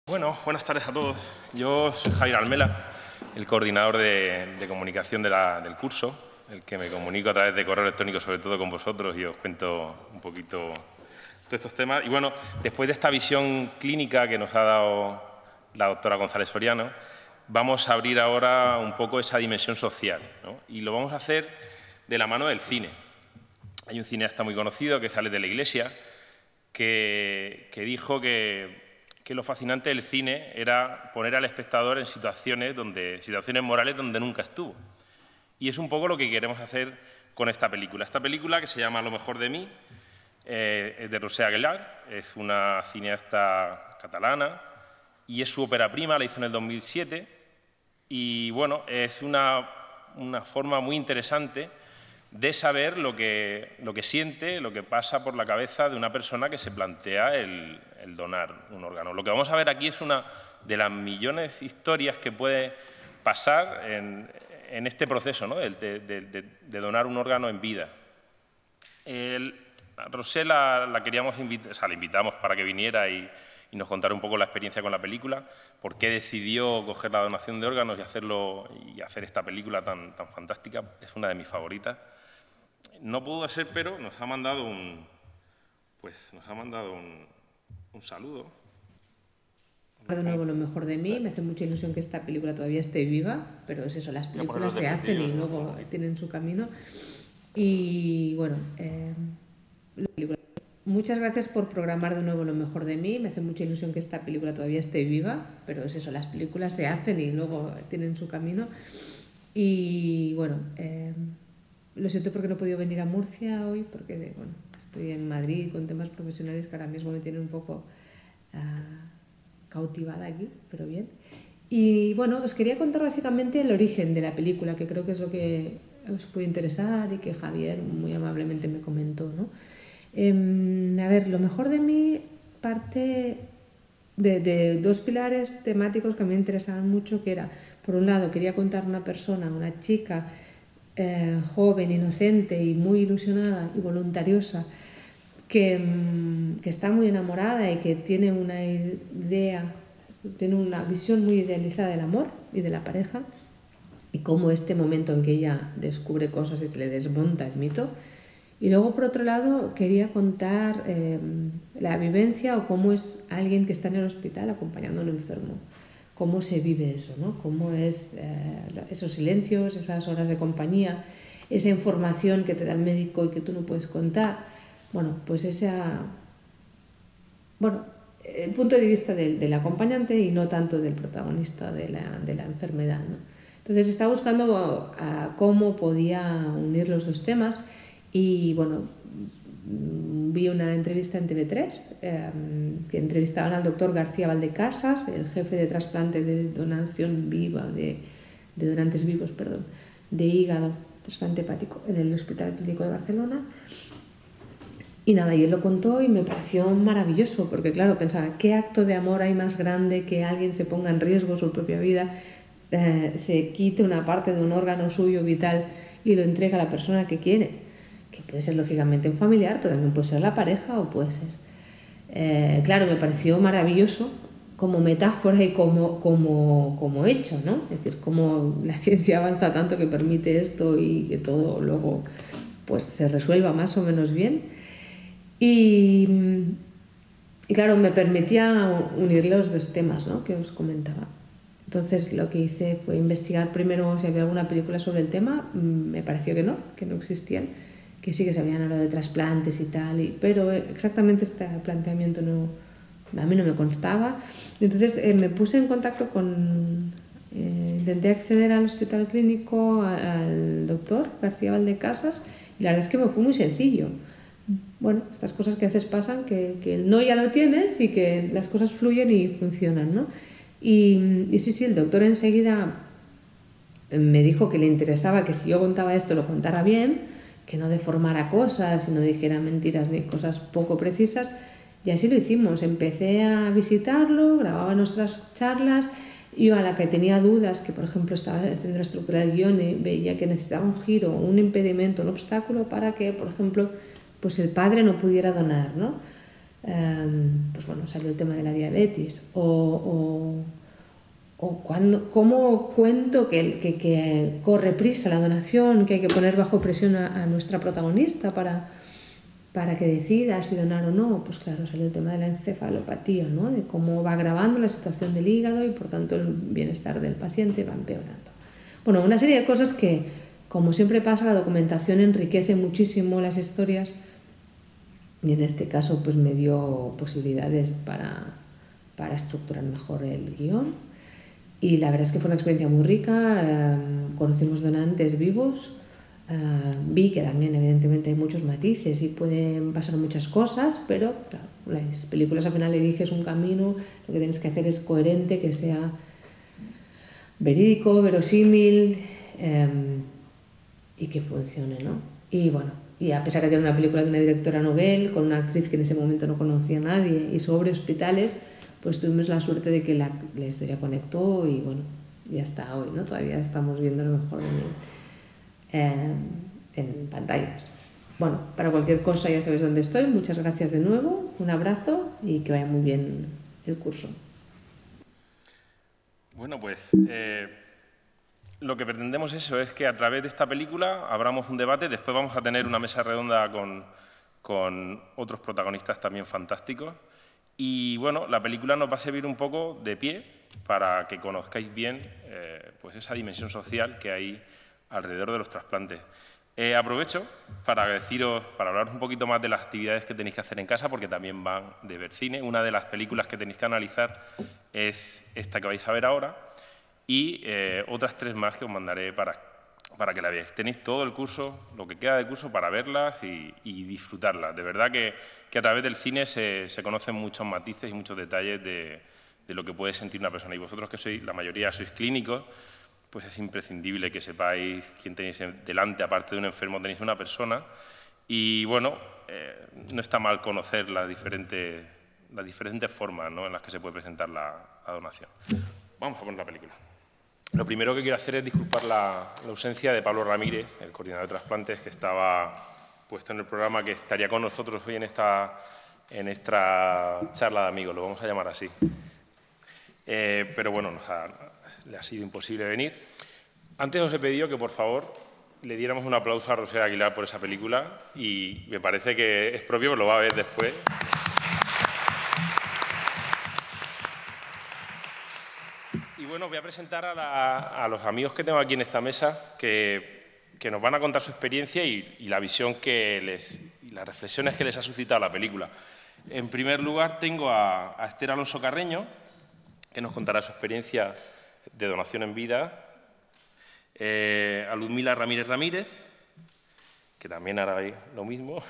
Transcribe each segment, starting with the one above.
Bueno, buenas tardes a todos. Yo soy Javier Almela, el coordinador de comunicación del curso, el que me comunico a través de correo electrónico, sobre todo con vosotros, y os cuento un poquito de estos temas. Y bueno, después de esta visión clínica que nos ha dado la doctora González Soriano, vamos a abrir ahora un poco esa dimensión social, ¿no? Y lo vamos a hacer de la mano del cine. Hay un cineasta muy conocido que sale de la Iglesia que dijo que lo fascinante del cine era poner al espectador en situaciones morales donde nunca estuvo. Y es un poco lo que queremos hacer con esta película. Esta película, que se llama Lo mejor de mí, es de Roser Aguilar, es una cineasta catalana y es su ópera prima, la hizo en el 2007. Y bueno, es una forma muy interesante de saber lo que siente, lo que pasa por la cabeza de una persona que se plantea el donar un órgano. Lo que vamos a ver aquí es una de las millones de historias que puede pasar en este proceso, ¿no? de donar un órgano en vida. A Roser la queríamos invitar, o sea, la invitamos para que viniera y nos contara un poco la experiencia con la película, por qué decidió coger la donación de órganos y hacer esta película tan fantástica. Es una de mis favoritas. No pudo ser, pero nos ha mandado un saludo. De nuevo Lo mejor de mí, me hace mucha ilusión que esta película todavía esté viva, pero es eso, las películas se hacen y luego tienen su camino. Y bueno, muchas gracias por programar de nuevo Lo mejor de mí, me hace mucha ilusión que esta película todavía esté viva, pero es eso, las películas se hacen y luego tienen su camino. Y bueno, lo siento porque no he podido venir a Murcia hoy, porque bueno, estoy en Madrid con temas profesionales que ahora mismo me tienen un poco cautivada aquí, pero bien. Y bueno, os quería contar básicamente el origen de la película, que creo que es lo que os puede interesar y que Javier muy amablemente me comentó, ¿no? A ver, Lo mejor de mí parte de dos pilares temáticos que a mí me interesaban mucho, que era, por un lado, quería contar una persona, una chica joven, inocente y muy ilusionada y voluntariosa, que está muy enamorada y que tiene una visión muy idealizada del amor y de la pareja, y cómo este momento en que ella descubre cosas y se le desmonta el mito. Y luego, por otro lado, quería contar la vivencia o cómo es alguien que está en el hospital acompañando a un enfermo. Cómo se vive eso, ¿no? Cómo es esos silencios, esas horas de compañía, esa información que te da el médico y que tú no puedes contar. Bueno, pues el punto de vista del acompañante y no tanto del protagonista de la enfermedad, ¿no? Entonces estaba buscando cómo podía unir los dos temas y bueno, vi una entrevista en TV3 que entrevistaban al doctor García Valdecasas, el jefe de trasplante de donación viva, de donantes vivos, perdón, de hígado, trasplante hepático en el Hospital Clínico de Barcelona. Y nada, y él lo contó y me pareció maravilloso, porque claro, pensaba, ¿qué acto de amor hay más grande que alguien se ponga en riesgo su propia vida, se quite una parte de un órgano suyo vital y lo entrega a la persona que quiere? Que puede ser lógicamente un familiar, pero también puede ser la pareja o puede ser... claro, me pareció maravilloso como metáfora y como hecho, ¿no? Es decir, cómo la ciencia avanza tanto que permite esto y que todo luego pues se resuelva más o menos bien. Y claro, me permitía unir los dos temas, ¿no?, que os comentaba. Entonces lo que hice fue investigar primero si había alguna película sobre el tema. Me pareció que no existían, que sí que se habían hablado de trasplantes y tal, pero exactamente este planteamiento a mí no me constaba. Entonces me puse en contacto intenté acceder al hospital clínico, al doctor García Valdecasas, y la verdad es que me fue muy sencillo. Bueno, estas cosas que a veces pasan, que el no ya lo tienes y que las cosas fluyen y funcionan, ¿no? Y sí, el doctor enseguida me dijo que le interesaba que si yo contaba esto lo contara bien, que no deformara cosas y no dijera mentiras ni cosas poco precisas, y así lo hicimos. Empecé a visitarlo, grababa nuestras charlas. Yo, a la que tenía dudas, que por ejemplo estaba haciendo la estructura del guión y veía que necesitaba un giro, un impedimento, un obstáculo para que, por ejemplo, pues el padre no pudiera donar, ¿no? pues bueno, salió el tema de la diabetes, cómo cuento que corre prisa la donación, que hay que poner bajo presión a nuestra protagonista para que decida si donar o no. Pues claro, salió el tema de la encefalopatía, ¿no? De cómo va agravando la situación del hígado y por tanto el bienestar del paciente va empeorando. Bueno, una serie de cosas que, como siempre pasa, la documentación enriquece muchísimo las historias y en este caso pues me dio posibilidades para estructurar mejor el guión. Y la verdad es que fue una experiencia muy rica, conocimos donantes vivos, vi que también evidentemente hay muchos matices y pueden pasar muchas cosas, pero claro, las películas al final eliges un camino, lo que tienes que hacer es coherente, que sea verídico, verosímil y que funcione, ¿no? Y bueno, y a pesar de que era una película de una directora novel, con una actriz que en ese momento no conocía a nadie y sobre hospitales, pues tuvimos la suerte de que la historia conectó y bueno, ya está hoy, ¿no? Todavía estamos viendo lo mejor de mí en pantallas. Bueno, para cualquier cosa ya sabéis dónde estoy. Muchas gracias de nuevo, un abrazo y que vaya muy bien el curso. Bueno, pues lo que pretendemos es que a través de esta película abramos un debate, después vamos a tener una mesa redonda con otros protagonistas también fantásticos. Y bueno, la película nos va a servir un poco de pie para que conozcáis bien pues esa dimensión social que hay alrededor de los trasplantes. Aprovecho para hablaros un poquito más de las actividades que tenéis que hacer en casa, porque también van de ver cine. Una de las películas que tenéis que analizar es esta que vais a ver ahora y otras 3 más que os mandaré para que la veáis. Tenéis todo el curso, lo que queda del curso, para verlas y disfrutarlas. De verdad que a través del cine se conocen muchos matices y muchos detalles de lo que puede sentir una persona. Y vosotros, que la mayoría sois clínicos, pues es imprescindible que sepáis quién tenéis delante. Aparte de un enfermo, tenéis una persona. Y bueno, no está mal conocer las diferentes formas, ¿no?, en las que se puede presentar la donación. Vamos a poner la película. Lo primero que quiero hacer es disculpar la ausencia de Pablo Ramírez, el coordinador de trasplantes, que estaba puesto en el programa, que estaría con nosotros hoy en esta charla de amigos, lo vamos a llamar así. Pero bueno, le ha sido imposible venir. Antes os he pedido que, por favor, le diéramos un aplauso a Roser Aguilar por esa película y me parece que es propio, pero lo va a ver después. Y bueno, voy a presentar a los amigos que tengo aquí en esta mesa que nos van a contar su experiencia y la visión y las reflexiones que les ha suscitado la película. En primer lugar, tengo a Esther Alonso Carreño, que nos contará su experiencia de donación en vida, a Ludmila Ramírez Ramírez, que también hará lo mismo,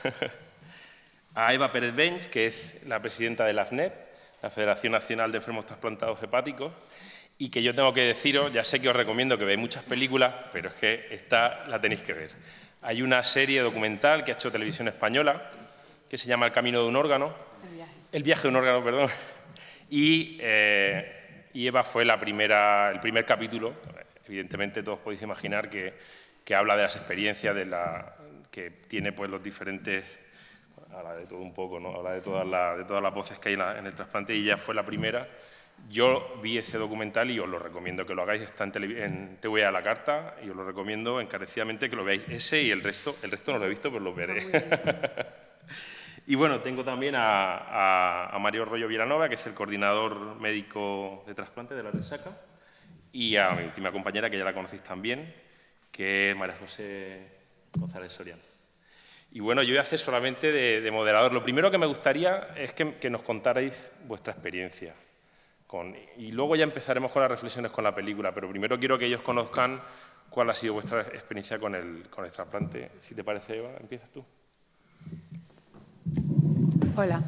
a Eva Pérez Bench, que es la presidenta de la AFNET, la Federación Nacional de Enfermos Trasplantados Hepáticos, y que yo tengo que deciros, ya sé que os recomiendo que veáis muchas películas, pero es que esta la tenéis que ver. Hay una serie documental que ha hecho Televisión Española, que se llama El camino de un órgano. El viaje de un órgano, perdón. Y Eva fue el primer capítulo. Evidentemente todos podéis imaginar que habla de las experiencias que tiene pues los diferentes, habla de todo un poco, ¿no? Habla de todas las voces que hay en el trasplante, y ella fue la primera. Yo vi ese documental y os lo recomiendo que lo hagáis, está en TV a la carta, y os lo recomiendo encarecidamente que lo veáis. Ese y el resto no lo he visto, pero lo veré. Y bueno, tengo también a Mario Rollo Villanova, que es el coordinador médico de trasplante de la Resaca, y a mi última compañera, que ya la conocéis también, que es María José González Soriano. Y bueno, yo voy a hacer solamente de moderador. Lo primero que me gustaría es que nos contarais vuestra experiencia. Y luego ya empezaremos con las reflexiones con la película, pero primero quiero que ellos conozcan cuál ha sido vuestra experiencia con el trasplante. Si te parece, Eva, empiezas tú. Hola.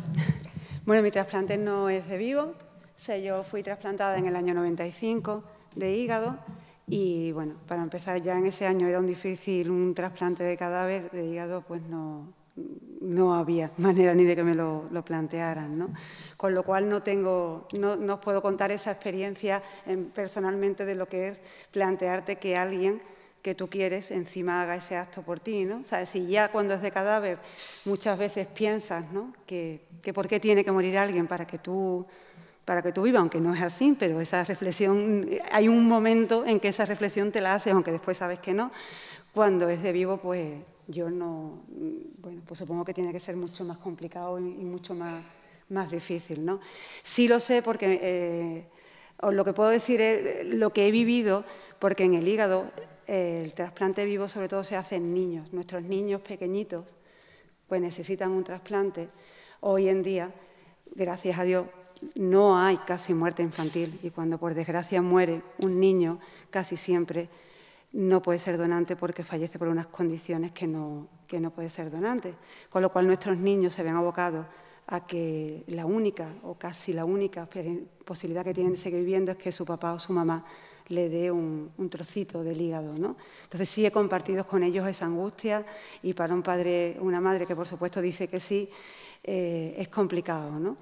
Bueno, mi trasplante no es de vivo. O sea, yo fui trasplantada en el año 95 de hígado y, bueno, para empezar ya en ese año era un trasplante de cadáver de hígado, pues no había manera ni de que me lo plantearan, ¿no? Con lo cual no os puedo contar esa experiencia personalmente de lo que es plantearte que alguien que tú quieres encima haga ese acto por ti, ¿no? O sea, si ya cuando es de cadáver muchas veces piensas, ¿no?, que que por qué tiene que morir alguien para que tú vivas, aunque no es así, pero esa reflexión, hay un momento en que esa reflexión te la haces, aunque después sabes que no. Cuando es de vivo, pues yo no, bueno, pues supongo que tiene que ser mucho más complicado y mucho más difícil, ¿no? Sí lo sé porque, os lo que puedo decir es lo que he vivido, porque en el hígado el trasplante vivo sobre todo se hace en niños. Nuestros niños pequeñitos pues necesitan un trasplante. Hoy en día, gracias a Dios, no hay casi muerte infantil y cuando por desgracia muere un niño, casi siempre no puede ser donante porque fallece por unas condiciones que no puede ser donante. Con lo cual nuestros niños se ven abocados a que la única o casi la única posibilidad que tienen de seguir viviendo es que su papá o su mamá le dé un trocito del hígado, ¿no? Entonces sí he compartido con ellos esa angustia y para un padre, una madre que por supuesto dice que sí, es complicado, ¿no?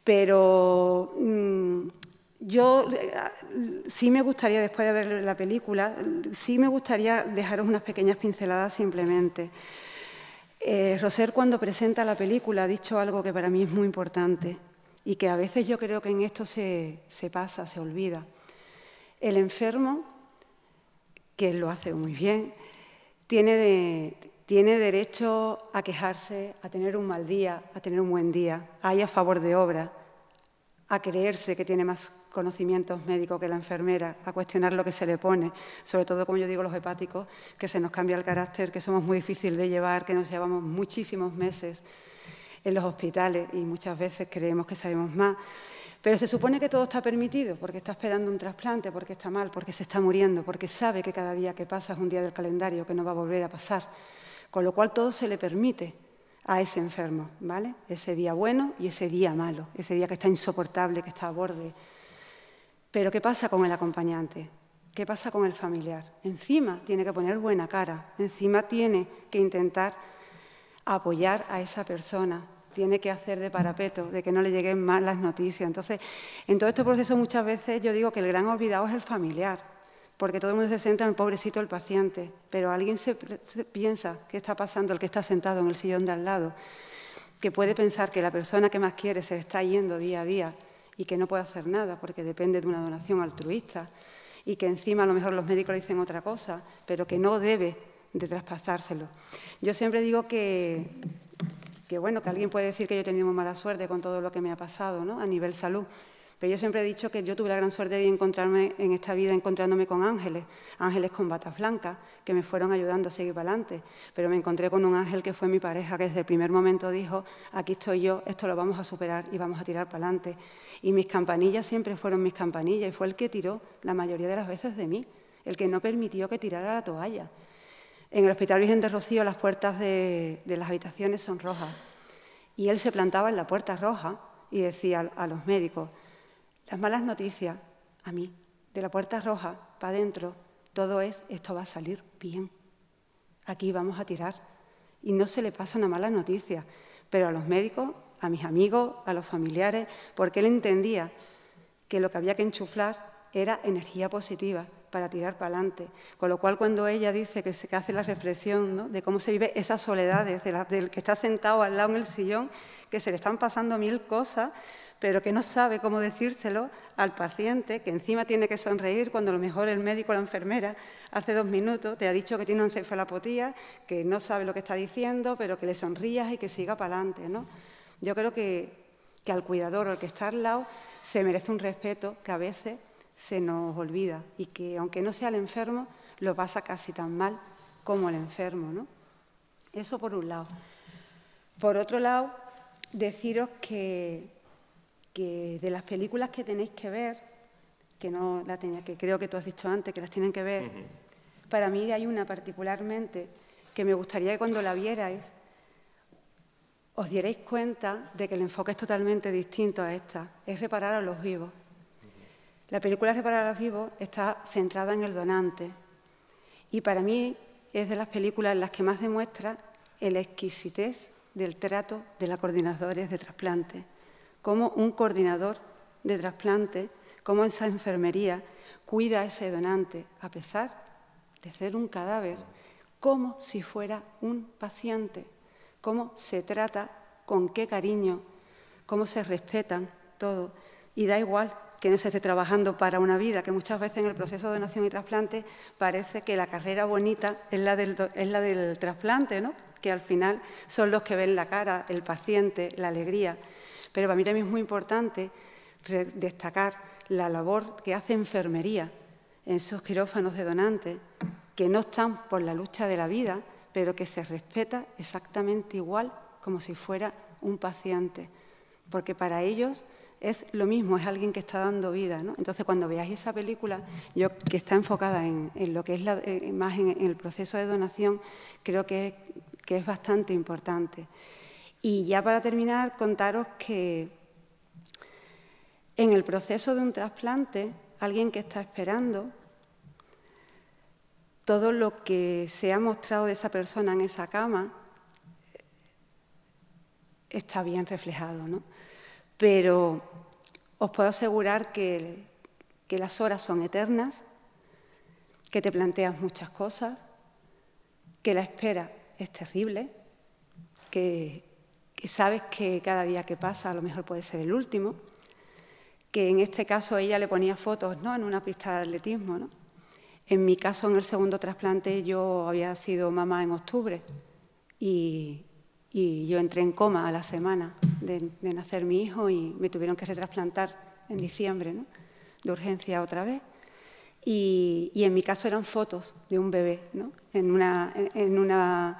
Pero yo sí me gustaría, después de ver la película, sí me gustaría dejaros unas pequeñas pinceladas simplemente. Roser, cuando presenta la película, ha dicho algo que para mí es muy importante y que a veces yo creo que en esto se pasa, se olvida. El enfermo, que lo hace muy bien, tiene derecho a quejarse, a tener un mal día, a tener un buen día, a ir a favor de obra, a creerse que tiene más conocimientos médicos que la enfermera, a cuestionar lo que se le pone, sobre todo, como yo digo, los hepáticos, que se nos cambia el carácter, que somos muy difíciles de llevar, que nos llevamos muchísimos meses en los hospitales y muchas veces creemos que sabemos más. Pero se supone que todo está permitido, porque está esperando un trasplante, porque está mal, porque se está muriendo, porque sabe que cada día que pasa es un día del calendario que no va a volver a pasar. Con lo cual todo se le permite a ese enfermo, ¿vale? Ese día bueno y ese día malo, ese día que está insoportable, que está a borde. Pero ¿qué pasa con el acompañante? ¿Qué pasa con el familiar? Encima tiene que poner buena cara, encima tiene que intentar apoyar a esa persona, tiene que hacer de parapeto, de que no le lleguen mal las noticias. Entonces, en todo este proceso muchas veces yo digo que el gran olvidado es el familiar, porque todo el mundo se centra en el pobrecito del paciente, pero alguien se piensa qué está pasando, el que está sentado en el sillón de al lado, que puede pensar que la persona que más quiere se le está yendo día a día y que no puede hacer nada porque depende de una donación altruista y que encima a lo mejor los médicos le dicen otra cosa, pero que no debe de traspasárselo. Yo siempre digo que bueno, que alguien puede decir que yo he tenido muy mala suerte con todo lo que me ha pasado, ¿no? A nivel salud. Pero yo siempre he dicho que yo tuve la gran suerte de encontrarme en esta vida encontrándome con ángeles, ángeles con batas blancas, que me fueron ayudando a seguir para adelante. Pero me encontré con un ángel que fue mi pareja, que desde el primer momento dijo, aquí estoy yo, esto lo vamos a superar y vamos a tirar para adelante. Y mis campanillas siempre fueron mis campanillas y fue el que tiró la mayoría de las veces de mí, el que no permitió que tirara la toalla. En el Hospital Virgen de Rocío las puertas de las habitaciones son rojas y él se plantaba en la puerta roja y decía a los médicos, las malas noticias, a mí, de la puerta roja para adentro, todo es, esto va a salir bien, aquí vamos a tirar. Y no se le pasa una mala noticia, pero a los médicos, a mis amigos, a los familiares, porque él entendía que lo que había que enchuflar era energía positiva para tirar para adelante. Con lo cual, cuando ella dice que hace la reflexión, ¿no?, de cómo se vive esas soledades, del que está sentado al lado en el sillón, que se le están pasando 1000 cosas, pero que no sabe cómo decírselo al paciente, que encima tiene que sonreír cuando a lo mejor el médico o la enfermera hace 2 minutos te ha dicho que tiene una encefalopatía, que no sabe lo que está diciendo, pero que le sonrías y que siga para adelante, ¿no? Yo creo que al cuidador o al que está al lado se merece un respeto que a veces se nos olvida y que, aunque no sea el enfermo, lo pasa casi tan mal como el enfermo, ¿no? Eso por un lado. Por otro lado, deciros que de las películas que tenéis que ver, que creo que tú has dicho antes que las tienen que ver, para mí hay una particularmente que me gustaría que cuando la vierais os dierais cuenta de que el enfoque es totalmente distinto a esta, es Reparar a los vivos. La película Reparar a los vivos está centrada en el donante y para mí es de las películas en las que más demuestra la exquisitez del trato de los coordinadores de trasplante. Cómo un coordinador de trasplante, cómo esa enfermería cuida a ese donante, a pesar de ser un cadáver, como si fuera un paciente, cómo se trata, con qué cariño, cómo se respetan todo. Y da igual que no se esté trabajando para una vida, que muchas veces en el proceso de donación y trasplante parece que la carrera bonita es la del trasplante, ¿no? Que al final son los que ven la cara, el paciente, la alegría. Pero para mí también es muy importante destacar la labor que hace enfermería en esos quirófanos de donantes, que no están por la lucha de la vida, pero que se respeta exactamente igual como si fuera un paciente, porque para ellos es lo mismo, es alguien que está dando vida, ¿no? Entonces, cuando veáis esa película, que está enfocada en lo que es más en el proceso de donación, creo que es bastante importante. Y ya para terminar, contaros que en el proceso de un trasplante, alguien que está esperando, todo lo que se ha mostrado de esa persona en esa cama está bien reflejado, ¿no? Pero os puedo asegurar que las horas son eternas, que te planteas muchas cosas, que la espera es terrible, que sabes que cada día que pasa a lo mejor puede ser el último, que en este caso ella le ponía fotos, ¿no?, en una pista de atletismo, ¿no? En mi caso, en el segundo trasplante, yo había sido mamá en octubre y yo entré en coma a la semana de nacer mi hijo y me tuvieron que retrasplantar en diciembre, ¿no?, de urgencia otra vez. Y en mi caso eran fotos de un bebé, ¿no?, en una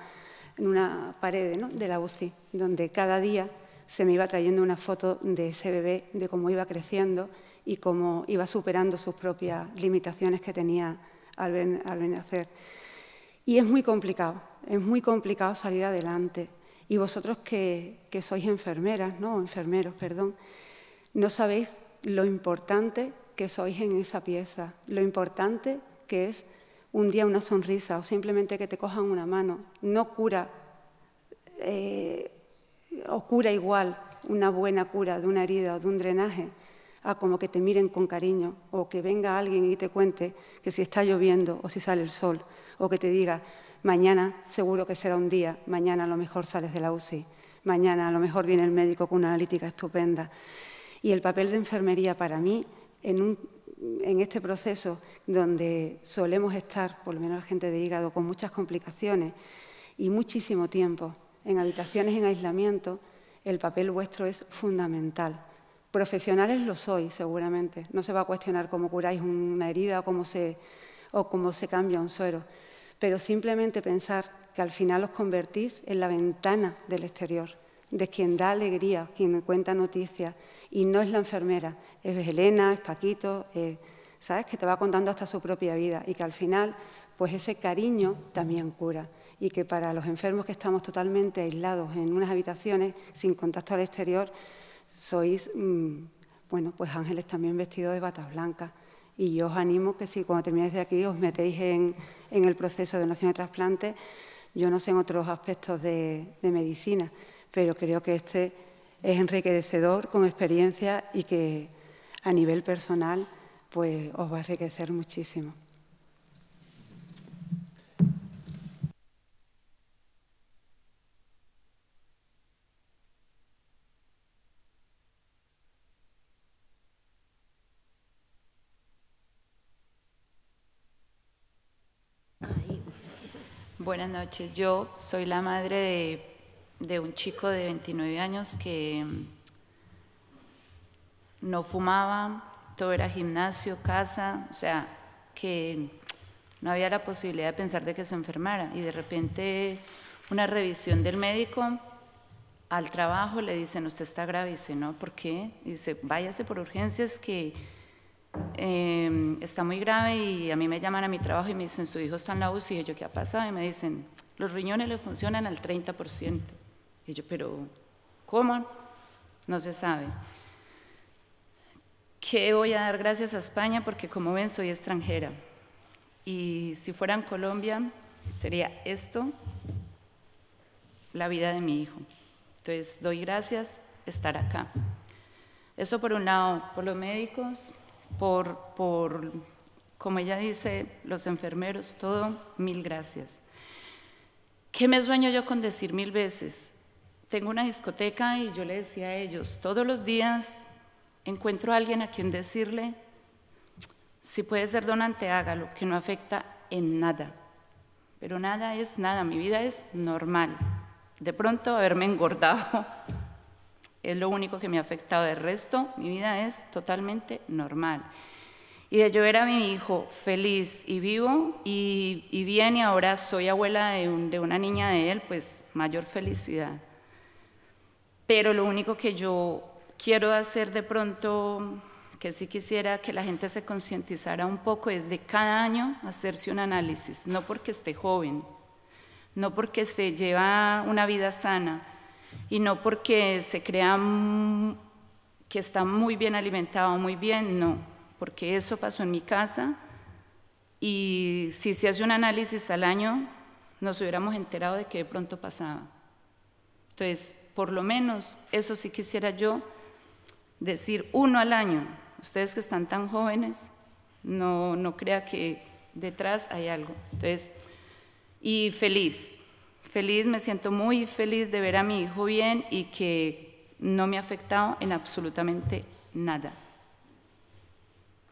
pared, ¿no?, de la UCI, donde cada día se me iba trayendo una foto de ese bebé, de cómo iba creciendo y cómo iba superando sus propias limitaciones que tenía al ver nacer. Y es muy complicado salir adelante. Y vosotros que sois enfermeras, ¿no?, o enfermeros, perdón, no sabéis lo importante que sois en esa pieza, lo importante que es un día una sonrisa o simplemente que te cojan una mano. No cura, o cura igual una buena cura de una herida o de un drenaje a como que te miren con cariño o que venga alguien y te cuente que si está lloviendo o si sale el sol o que te diga mañana seguro que será un día, mañana a lo mejor sales de la UCI, mañana a lo mejor viene el médico con una analítica estupenda. Y el papel de enfermería para mí en este proceso donde solemos estar, por lo menos la gente de hígado, con muchas complicaciones y muchísimo tiempo en habitaciones en aislamiento, el papel vuestro es fundamental. Profesionales lo sois, seguramente. No se va a cuestionar cómo curáis una herida o cómo se cambia un suero. Pero simplemente pensar que al final os convertís en la ventana del exterior, de quien da alegría, quien cuenta noticias. Y no es la enfermera, es Elena, es Paquito, ¿sabes?, que te va contando hasta su propia vida. Y que al final, pues ese cariño también cura. Y que para los enfermos que estamos totalmente aislados en unas habitaciones, sin contacto al exterior, sois, bueno, pues ángeles también vestidos de batas blancas. Y yo os animo que si cuando terminéis de aquí os metéis en el proceso de donación de trasplante. Yo no sé en otros aspectos de medicina, pero creo que este es enriquecedor, con experiencia y que a nivel personal pues os va a enriquecer muchísimo. Buenas noches, yo soy la madre de un chico de 29 años que no fumaba, todo era gimnasio, casa, o sea, que no había la posibilidad de pensar de que se enfermara y de repente una revisión del médico al trabajo le dicen, usted está grave, y dice, no, ¿por qué? Y dice, váyase por urgencias que está muy grave y a mí me llaman a mi trabajo y me dicen, su hijo está en la UCI, y yo, ¿qué ha pasado? Y me dicen, los riñones le funcionan al 30%. Y yo, pero, ¿cómo? No se sabe. ¿Qué voy a dar gracias a España? Porque como ven, soy extranjera. Y si fuera en Colombia, sería esto, la vida de mi hijo. Entonces, doy gracias estar acá. Eso por un lado, por los médicos, por como ella dice, los enfermeros, todo, mil gracias. ¿Qué me sueño yo con decir 1000 veces? tengo una discoteca y yo le decía a ellos, todos los días encuentro a alguien a quien decirle, si puede ser donante, hágalo, que no afecta en nada. Pero nada es nada, mi vida es normal. De pronto haberme engordado es lo único que me ha afectado. De resto, mi vida es totalmente normal. Y de yo ver a mi hijo feliz y vivo y bien, y ahora soy abuela de una niña de él, pues mayor felicidad. Pero lo único que yo quiero hacer de pronto, que sí quisiera que la gente se concientizara un poco, es de cada año hacerse un análisis, no porque esté joven, no porque se lleva una vida sana y no porque se crea que está muy bien alimentado, muy bien, no. Porque eso pasó en mi casa y si se hace un análisis al año, nos hubiéramos enterado de que de pronto pasaba. Entonces, por lo menos, eso sí quisiera yo decir, 1 al año. Ustedes que están tan jóvenes, no crea que detrás hay algo. Entonces, y feliz, me siento muy feliz de ver a mi hijo bien y que no me ha afectado en absolutamente nada.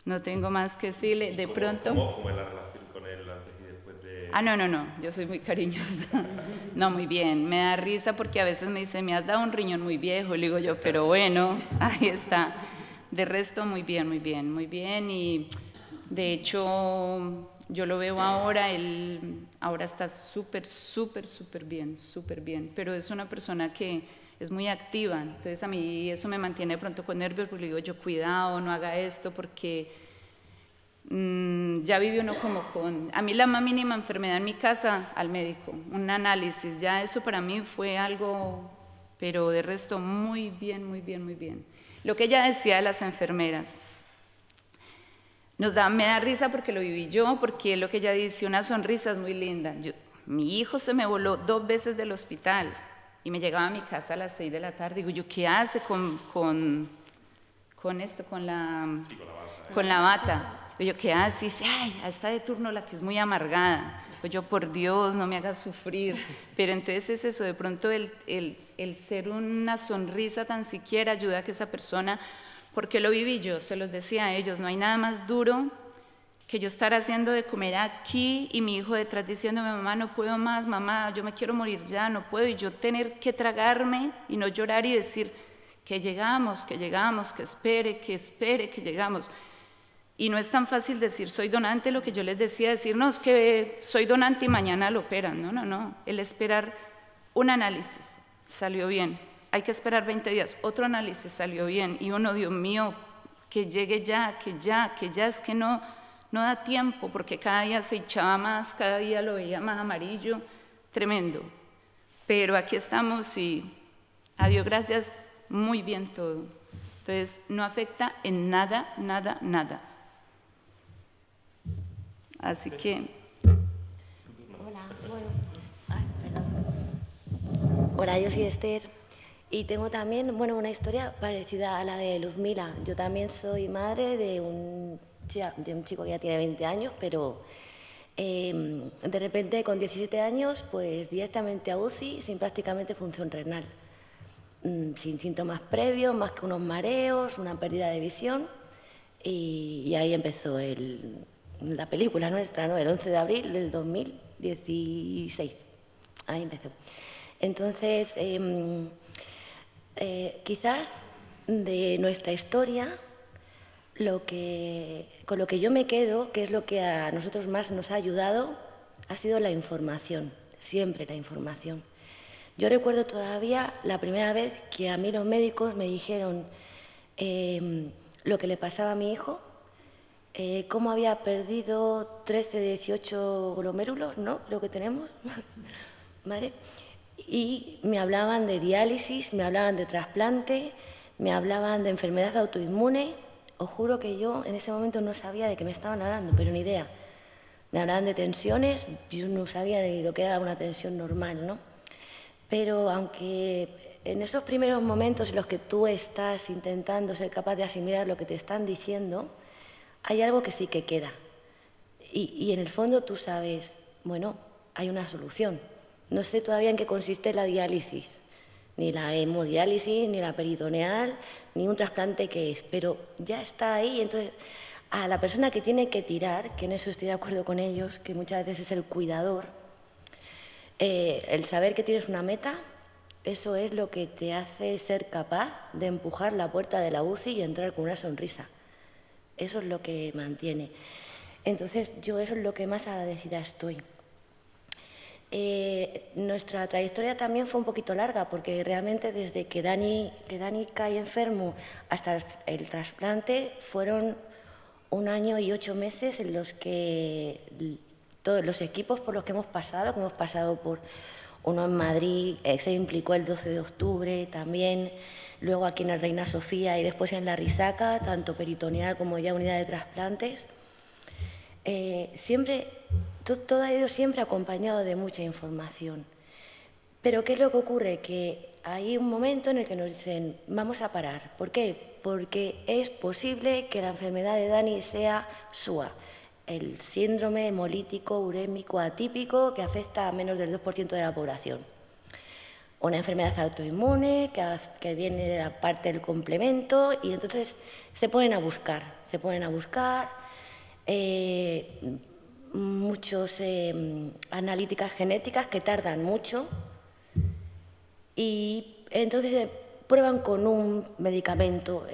No tengo más que decirle, de pronto... ¿Cómo es la relación con él antes y después de...? No, yo soy muy cariñosa. No, muy bien, me da risa porque a veces me dice, me has dado un riñón muy viejo, y le digo yo, pero bueno, ahí está. De resto, muy bien, y de hecho, yo lo veo ahora, él ahora está súper bien, pero es una persona que es muy activa, entonces a mí eso me mantiene de pronto con nervios, porque le digo yo, cuidado, no haga esto, porque ya vive uno como con... A mí la más mínima enfermedad en mi casa, al médico, un análisis, ya eso para mí fue algo, pero de resto muy bien. Lo que ella decía de las enfermeras, me da risa porque lo viví yo, porque lo que ella dice, una sonrisa es muy linda. Mi hijo se me voló 2 veces del hospital y me llegaba a mi casa a las 6 de la tarde. Digo, ¿yo qué hace con la bata? Digo, ¿qué hace? Y dice, ay, está de turno la que es muy amargada. Pues yo, por Dios, no me hagas sufrir. Pero entonces es eso, de pronto el ser una sonrisa tan siquiera ayuda a que esa persona, porque lo viví yo, se los decía a ellos, no hay nada más duro que yo estar haciendo de comer aquí y mi hijo detrás diciéndome, mamá, no puedo más, mamá, yo me quiero morir ya, no puedo, y yo tener que tragarme y no llorar y decir que llegamos, que espere, que llegamos. Y no es tan fácil decir soy donante, lo que yo les decía, decir no, es que soy donante y mañana lo operan. No, el esperar un análisis salió bien, hay que esperar 20 días, otro análisis salió bien, y uno, Dios mío, que llegue ya, que ya es que no da tiempo, porque cada día se echaba más, cada día lo veía más amarillo, tremendo. Pero aquí estamos y a Dios gracias, muy bien todo. Entonces no afecta en nada. Así que... Hola, Hola, yo soy Esther y tengo también una historia parecida a la de Luzmila. Yo también soy madre de un chico que ya tiene 20 años, pero de repente con 17 años pues directamente a UCI sin prácticamente función renal, sin síntomas previos, más que unos mareos, una pérdida de visión, y ahí empezó la película nuestra, ¿no? El 11 de abril del 2016. Ahí empezó. Entonces, quizás de nuestra historia, con lo que yo me quedo, que es lo que a nosotros más nos ha ayudado, ha sido la información, siempre la información. Yo recuerdo todavía la primera vez que a mí los médicos me dijeron lo que le pasaba a mi hijo, cómo había perdido 13 de 18 glomérulos, ¿no? Creo que tenemos, ¿vale? Y me hablaban de diálisis, me hablaban de trasplante, me hablaban de enfermedad autoinmune. Os juro que yo en ese momento no sabía de qué me estaban hablando, pero ni idea. Me hablaban de tensiones, yo no sabía ni lo que era una tensión normal, ¿no? Pero aunque en esos primeros momentos en los que tú estás intentando ser capaz de asimilar lo que te están diciendo, hay algo que sí que queda. Y en el fondo tú sabes, bueno, hay una solución. No sé todavía en qué consiste la diálisis, ni la hemodiálisis, ni la peritoneal, ni un trasplante que es, pero ya está ahí. Entonces, a la persona que tiene que tirar, que en eso estoy de acuerdo con ellos, que muchas veces es el cuidador, el saber que tienes una meta, eso es lo que te hace ser capaz de empujar la puerta de la UCI y entrar con una sonrisa. Eso es lo que mantiene. Entonces, yo eso es lo que más agradecida estoy. Nuestra trayectoria también fue un poquito larga, porque realmente desde que Dani cae enfermo hasta el trasplante fueron 1 año y 8 meses en los que todos los equipos por los que hemos pasado por uno en Madrid, se implicó el 12 de octubre también, luego aquí en el Reina Sofía y después en la Risaca, tanto peritoneal como ya unidad de trasplantes. Todo ha ido siempre acompañado de mucha información. Pero ¿qué es lo que ocurre? Que hay un momento en el que nos dicen, vamos a parar. ¿Por qué? Porque es posible que la enfermedad de Dani sea SUA, el síndrome hemolítico urémico atípico que afecta a menos del 2% de la población. Una enfermedad autoinmune que viene de la parte del complemento, y entonces se ponen a buscar muchas analíticas genéticas que tardan mucho, y entonces prueban con un medicamento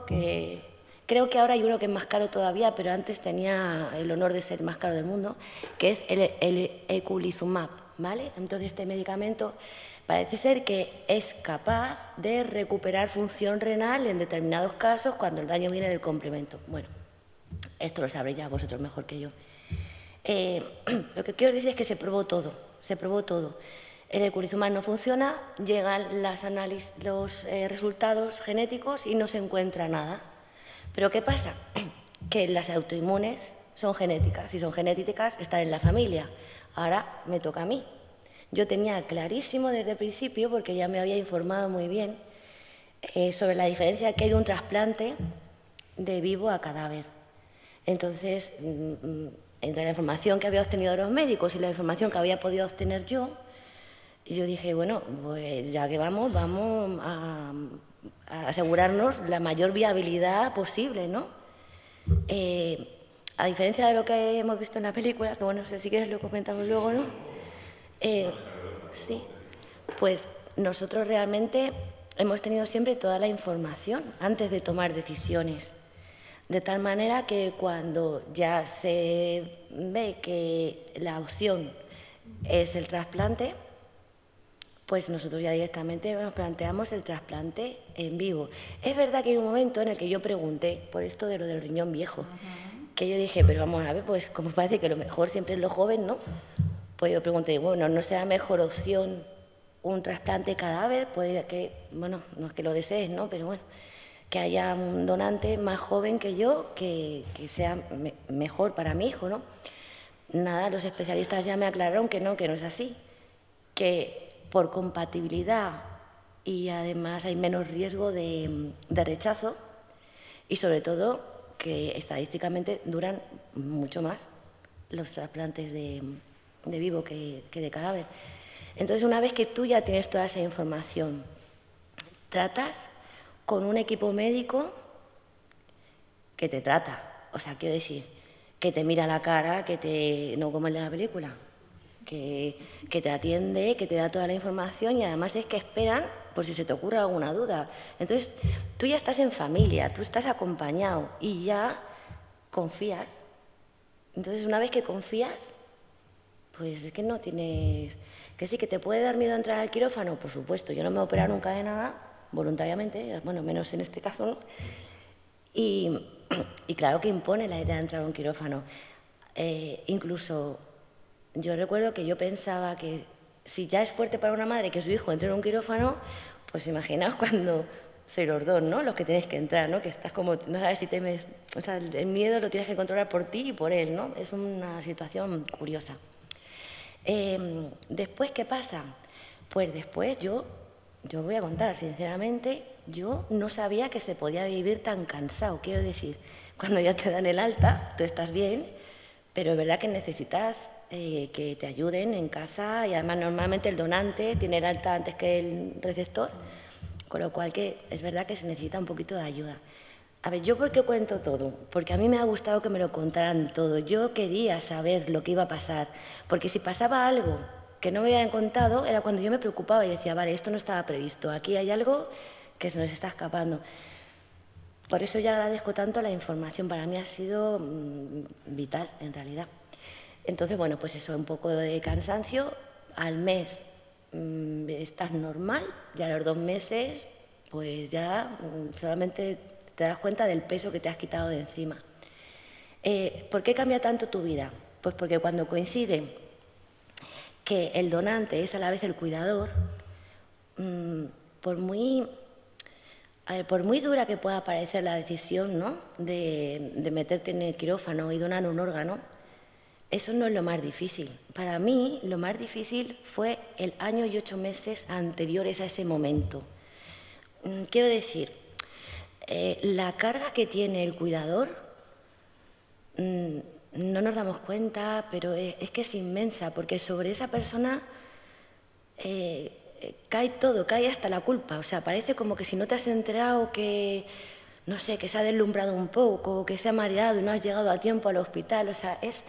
que creo que ahora hay uno que es más caro todavía, pero antes tenía el honor de ser el más caro del mundo, que es el eculizumab, ¿vale? Entonces este medicamento parece ser que es capaz de recuperar función renal en determinados casos cuando el daño viene del complemento. Bueno, esto lo sabréis ya vosotros mejor que yo. Lo que quiero decir es que se probó todo. El eculizumab no funciona, llegan los resultados genéticos y no se encuentra nada. Pero ¿qué pasa? Que las autoinmunes son genéticas. Si son genéticas, están en la familia. Ahora me toca a mí. Yo tenía clarísimo desde el principio, porque ya me había informado muy bien, sobre la diferencia que hay de un trasplante de vivo a cadáver. Entonces, entre la información que había obtenido de los médicos y la información que había podido obtener yo dije, bueno, pues ya que vamos a asegurarnos la mayor viabilidad posible, ¿no? A diferencia de lo que hemos visto en la película, que bueno, no sé si quieres lo comentamos luego, ¿no? Sí, pues nosotros realmente hemos tenido siempre toda la información antes de tomar decisiones, de tal manera que cuando ya se ve que la opción es el trasplante, pues nosotros ya directamente nos planteamos el trasplante en vivo. Es verdad que hay un momento en el que yo pregunté por esto de lo del riñón viejo, que yo dije, pero vamos a ver, pues como parece que lo mejor siempre es lo joven, ¿no? Pues yo pregunté, bueno, ¿no será mejor opción un trasplante cadáver? Puede que, bueno, no es que lo desees, ¿no? Pero bueno, que haya un donante más joven que yo, que sea mejor para mi hijo, ¿no? Nada, los especialistas ya me aclararon que no es así, que por compatibilidad y además hay menos riesgo de rechazo, y sobre todo que estadísticamente duran mucho más los trasplantes de vivo que de cadáver. Entonces, una vez que tú ya tienes toda esa información, tratas con un equipo médico que te trata, o sea, quiero decir, que te mira la cara, no como el de la película, que te atiende, que te da toda la información, y además es que esperan por si se te ocurre alguna duda. Entonces, tú ya estás en familia, tú estás acompañado y ya confías. Entonces, una vez que confías, pues es que no tienes... Que sí, que te puede dar miedo entrar al quirófano, por supuesto. Yo no me he operado nunca de nada, voluntariamente, bueno, menos en este caso, ¿no? Y claro que impone la idea de entrar a un quirófano. Incluso yo recuerdo que yo pensaba que si ya es fuerte para una madre que su hijo entre en un quirófano, pues imaginaos cuando sois los dos, ¿no? Los que tenéis que entrar, ¿no? Que estás como, no sabes si temes, o sea, el miedo lo tienes que controlar por ti y por él, ¿no? Es una situación curiosa. Después, ¿qué pasa? Pues después yo voy a contar, sinceramente, yo no sabía que se podía vivir tan cansado. Quiero decir, cuando ya te dan el alta, tú estás bien, pero es verdad que necesitas que te ayuden en casa y además normalmente el donante tiene el alta antes que el receptor, con lo cual que es verdad que se necesita un poquito de ayuda. A ver, ¿yo por qué cuento todo? Porque a mí me ha gustado que me lo contaran todo. Yo quería saber lo que iba a pasar, porque si pasaba algo que no me habían contado, era cuando yo me preocupaba y decía, vale, esto no estaba previsto, aquí hay algo que se nos está escapando. Por eso yo agradezco tanto la información, para mí ha sido vital en realidad. Entonces, bueno, pues eso, un poco de cansancio, al mes estás normal, ya a los 2 meses, pues ya solamente te das cuenta del peso que te has quitado de encima. ¿Por qué cambia tanto tu vida? Pues porque cuando coincide que el donante es a la vez el cuidador, por muy dura que pueda parecer la decisión, ¿no?, de meterte en el quirófano y donar un órgano, eso no es lo más difícil. Para mí, lo más difícil fue el año y 8 meses anteriores a ese momento. Quiero decir, la carga que tiene el cuidador, no nos damos cuenta, pero es que es inmensa, porque sobre esa persona cae todo, cae hasta la culpa. O sea, parece como que si no te has enterado que, no sé, que se ha deslumbrado un poco, que se ha mareado y no has llegado a tiempo al hospital. O sea, es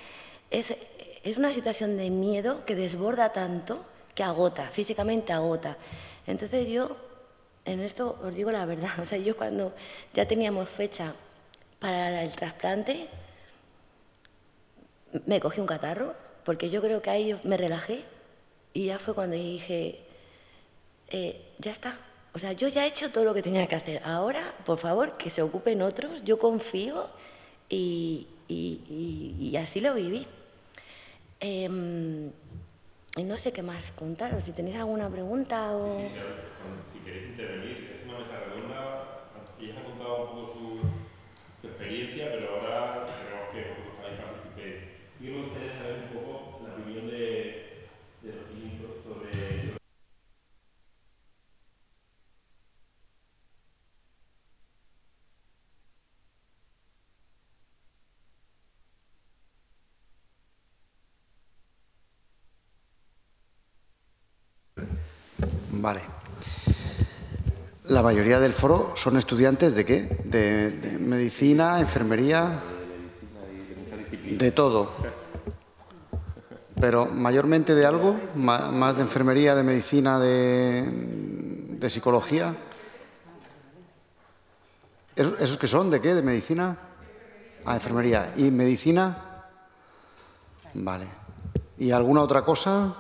una situación de miedo que desborda tanto que agota, físicamente agota. Entonces yo, en esto os digo la verdad, o sea, yo cuando ya teníamos fecha para el trasplante, me cogí un catarro, porque yo creo que ahí me relajé y ya fue cuando dije, ya está. O sea, yo ya he hecho todo lo que tenía que hacer. Ahora, por favor, que se ocupen otros, yo confío y así lo viví. Y no sé qué más contaros, si tenéis alguna pregunta o... Sí, claro. Si queréis intervenir, es una mesa redonda. Ella ha contado un poco su experiencia, pero ahora queremos que vosotros también participéis. Yo me gustaría saber un poco la opinión de los niños sobre... Vale. La mayoría del foro son estudiantes ¿de qué? De medicina, enfermería, de todo. Pero mayormente de algo, más de enfermería, de medicina, de psicología. ¿Esos que son? ¿De qué? ¿De medicina? Ah, enfermería. ¿Y medicina? Vale. ¿Y alguna otra cosa?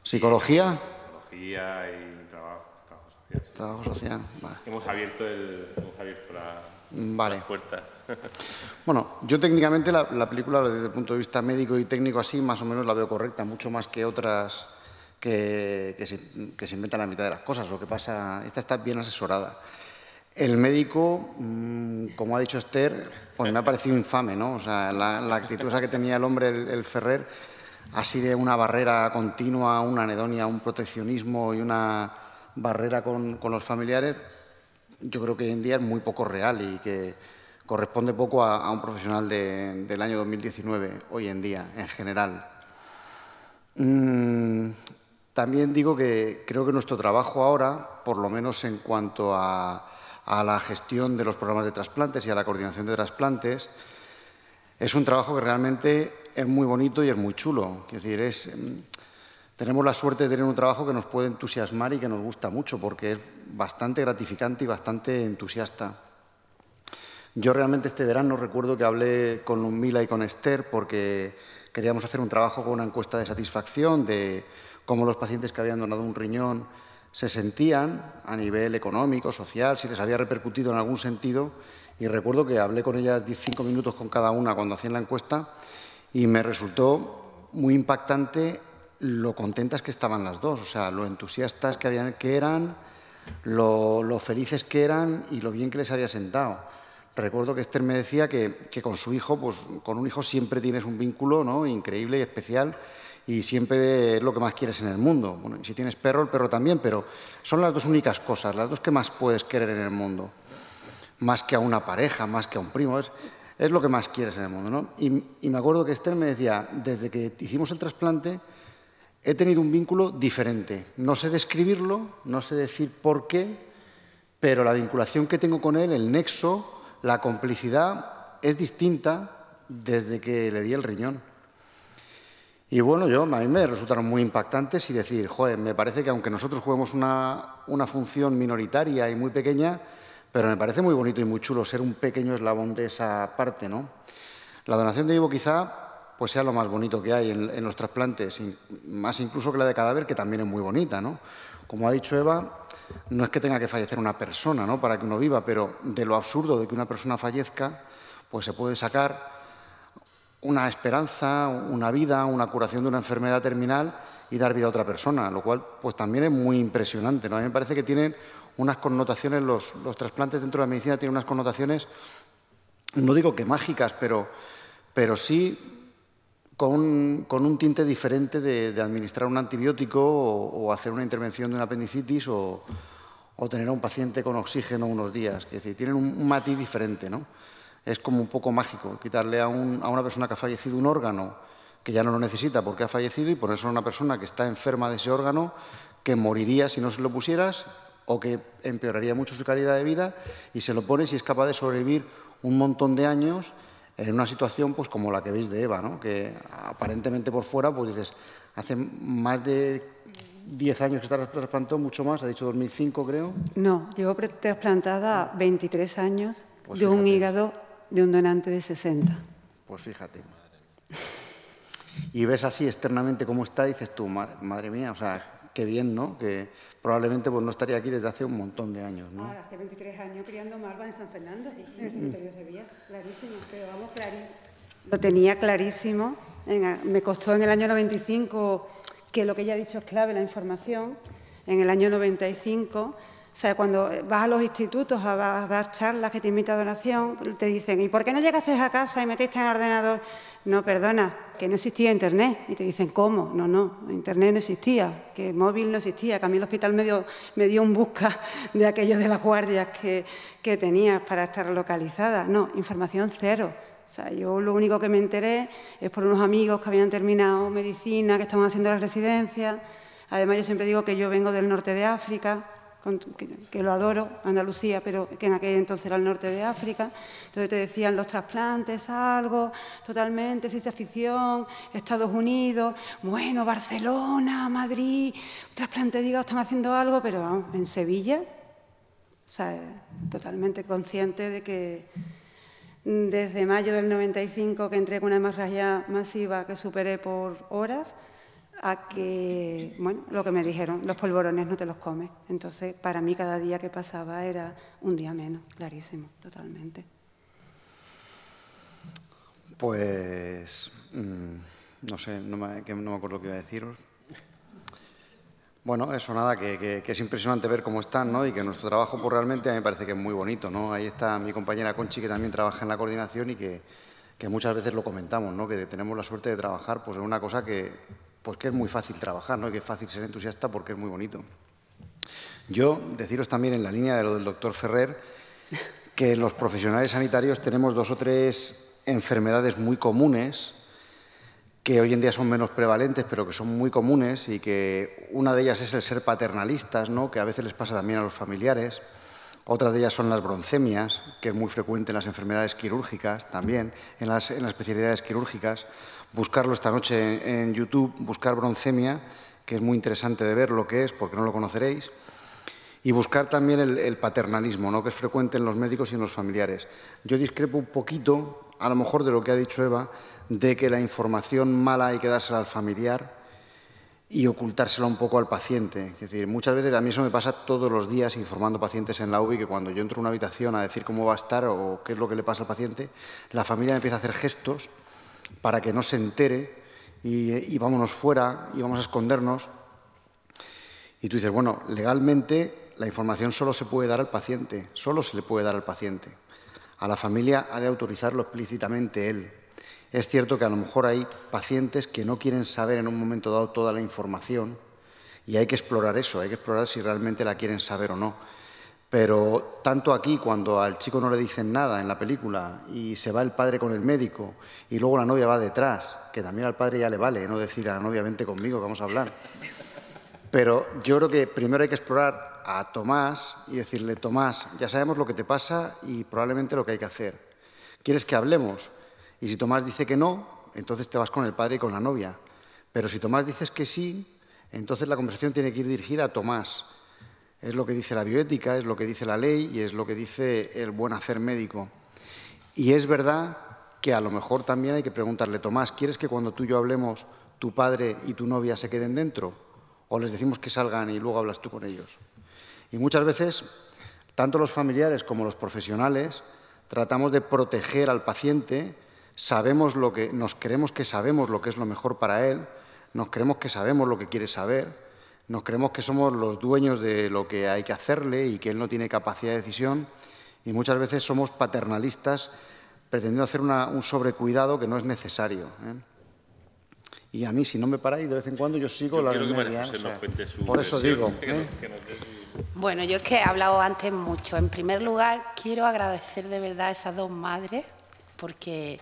¿Psicología? Psicología y trabajo social. Sí. Trabajo social, vale. Hemos abierto Vale. las puertas. Bueno, yo técnicamente la película desde el punto de vista médico y técnico así más o menos la veo correcta, mucho más que otras que se inventan la mitad de las cosas. Lo que pasa, esta está bien asesorada. El médico, como ha dicho Esther, pues me ha parecido infame, ¿no? O sea, la actitud esa que tenía el hombre, el Ferrer, así de una barrera continua, una anedonia, un proteccionismo y una barrera con los familiares, yo creo que hoy en día es muy poco real y que corresponde poco a un profesional del año 2019, hoy en día, en general. También digo que creo que nuestro trabajo ahora, por lo menos en cuanto a la gestión de los programas de trasplantes y a la coordinación de trasplantes, es un trabajo que realmente es muy bonito y es muy chulo. Es decir, tenemos la suerte de tener un trabajo que nos puede entusiasmar y que nos gusta mucho, porque es bastante gratificante y bastante entusiasta. Yo realmente este verano recuerdo que hablé con Ludmila y con Esther porque queríamos hacer un trabajo con una encuesta de satisfacción de cómo los pacientes que habían donado un riñón se sentían a nivel económico, social, si les había repercutido en algún sentido. Y recuerdo que hablé con ellas 5 minutos con cada una cuando hacían la encuesta y me resultó muy impactante lo contentas que estaban las dos, o sea, lo entusiastas que eran, lo felices que eran y lo bien que les había sentado. Recuerdo que Esther me decía que con su hijo, pues con un hijo siempre tienes un vínculo, ¿no?, increíble y especial y siempre es lo que más quieres en el mundo. Bueno, y si tienes perro, el perro también, pero son las dos únicas cosas, las dos que más puedes querer en el mundo. Más que a una pareja, más que a un primo. es lo que más quieres en el mundo, ¿no? Y me acuerdo que Esther me decía, desde que hicimos el trasplante, he tenido un vínculo diferente. No sé describirlo, no sé decir por qué, pero la vinculación que tengo con él, el nexo, la complicidad, es distinta desde que le di el riñón. Y bueno, a mí me resultaron muy impactantes y decir, joder, me parece que aunque nosotros juguemos una función minoritaria y muy pequeña, pero me parece muy bonito y muy chulo ser un pequeño eslabón de esa parte, ¿no? La donación de vivo quizá pues sea lo más bonito que hay en los trasplantes, más incluso que la de cadáver, que también es muy bonita, ¿no? Como ha dicho Eva, no es que tenga que fallecer una persona, ¿no?, para que uno viva, pero de lo absurdo de que una persona fallezca, pues se puede sacar una esperanza, una vida, una curación de una enfermedad terminal y dar vida a otra persona, lo cual pues también es muy impresionante, ¿no? A mí me parece que tienen unas connotaciones, los trasplantes dentro de la medicina tienen unas connotaciones, no digo que mágicas, pero sí con un tinte diferente de administrar un antibiótico o hacer una intervención de una apendicitis o tener a un paciente con oxígeno unos días. Es decir, tienen un matiz diferente, ¿no? Es como un poco mágico quitarle a una persona que ha fallecido un órgano que ya no lo necesita porque ha fallecido y ponérselo a una persona que está enferma de ese órgano, que moriría si no se lo pusieras o que empeoraría mucho su calidad de vida, y se lo pones y es capaz de sobrevivir un montón de años en una situación pues como la que veis de Eva, ¿no? Que aparentemente por fuera pues dices, hace más de 10 años que está trasplantado, mucho más, ha dicho 2005 creo. No, llevo trasplantada 23 años pues de un fíjate. hígado de un donante de 60. Pues fíjate. Y ves así externamente cómo está y dices tú, madre mía, o sea, qué bien, ¿no? Que probablemente pues no estaría aquí desde hace un montón de años, ¿no? Hace 23 años criando malva en San Fernando, en el cementerio de Sevilla, clarísimo, pero vamos, clarísimo. Lo tenía clarísimo, me costó en el año 95, que lo que ella ha dicho es clave, la información, en el año 95, o sea, cuando vas a los institutos a dar charlas que te invitan a donación, te dicen, ¿y por qué no llegaste a casa y metiste en el ordenador? No, perdona, que no existía Internet. Y te dicen, ¿cómo? No, Internet no existía, que móvil no existía, que a mí el hospital me dio un busca de aquellos de las guardias que tenías para estar localizada. No, información cero. O sea, yo lo único que me enteré es por unos amigos que habían terminado medicina, que estaban haciendo la residencia. Además, yo siempre digo que yo vengo del norte de África, que lo adoro, Andalucía, pero que en aquel entonces era el norte de África. Entonces te decían los trasplantes, algo, totalmente, ciencia ficción, Estados Unidos, bueno, Barcelona, Madrid, trasplante de hígado, están haciendo algo, pero vamos, en Sevilla, o sea, totalmente consciente de que desde mayo del 95, que entré con una hemorragia masiva que superé por horas, a que, bueno, lo que me dijeron, los polvorones no te los comes. Entonces, para mí cada día que pasaba era un día menos, clarísimo, totalmente. Pues, no sé, no me acuerdo lo que iba a deciros. Bueno, eso nada, que es impresionante ver cómo están, ¿no? Y que nuestro trabajo, pues realmente a mí me parece que es muy bonito, ¿no? Ahí está mi compañera Conchi, que también trabaja en la coordinación y que muchas veces lo comentamos, ¿no? Que tenemos la suerte de trabajar pues en una cosa que es muy fácil trabajar, ¿no? Y que es fácil ser entusiasta porque es muy bonito. Yo, deciros también en la línea de lo del doctor Ferrer, que los profesionales sanitarios tenemos 2 o 3 enfermedades muy comunes que hoy en día son menos prevalentes, pero que son muy comunes, y que una de ellas es el ser paternalistas, ¿no? Que a veces les pasa también a los familiares. Otra de ellas son las broncemias, que es muy frecuente en las enfermedades quirúrgicas también, en las especialidades quirúrgicas. Buscarlo esta noche en YouTube, buscar broncemia, que es muy interesante de ver lo que es, porque no lo conoceréis. Y buscar también el paternalismo, ¿no? Que es frecuente en los médicos y en los familiares. Yo discrepo un poquito, a lo mejor de lo que ha dicho Eva, de que la información mala hay que dársela al familiar y ocultársela un poco al paciente. Es decir, muchas veces a mí eso me pasa todos los días informando pacientes en la UBI, que cuando yo entro a una habitación a decir cómo va a estar o qué es lo que le pasa al paciente, la familia me empieza a hacer gestos para que no se entere y vámonos fuera y vamos a escondernos. Y tú dices, bueno, legalmente la información solo se puede dar al paciente, solo se le puede dar al paciente. A la familia ha de autorizarlo explícitamente él. Es cierto que a lo mejor hay pacientes que no quieren saber en un momento dado toda la información y hay que explorar eso, hay que explorar si realmente la quieren saber o no. Pero tanto aquí, cuando al chico no le dicen nada en la película y se va el padre con el médico y luego la novia va detrás, que también al padre ya le vale no decir a la novia vente conmigo que vamos a hablar. Pero yo creo que primero hay que explorar a Tomás y decirle, Tomás, ya sabemos lo que te pasa y probablemente lo que hay que hacer. ¿Quieres que hablemos? Y si Tomás dice que no, entonces te vas con el padre y con la novia. Pero si Tomás dices que sí, entonces la conversación tiene que ir dirigida a Tomás. Es lo que dice la bioética, es lo que dice la ley y es lo que dice el buen hacer médico. Y es verdad que a lo mejor también hay que preguntarle, Tomás, ¿quieres que cuando tú y yo hablemos, tu padre y tu novia se queden dentro? ¿O les decimos que salgan y luego hablas tú con ellos? Y muchas veces, tanto los familiares como los profesionales, tratamos de proteger al paciente, nos creemos que sabemos lo que es lo mejor para él, nos creemos que sabemos lo que quiere saber, nos creemos que somos los dueños de lo que hay que hacerle y que él no tiene capacidad de decisión y muchas veces somos paternalistas pretendiendo hacer un sobrecuidado que no es necesario, ¿eh? Y a mí, si no me paráis, de vez en cuando yo sigo la media. Por eso digo. Bueno, yo es que he hablado antes mucho. En primer lugar, quiero agradecer de verdad a esas dos madres porque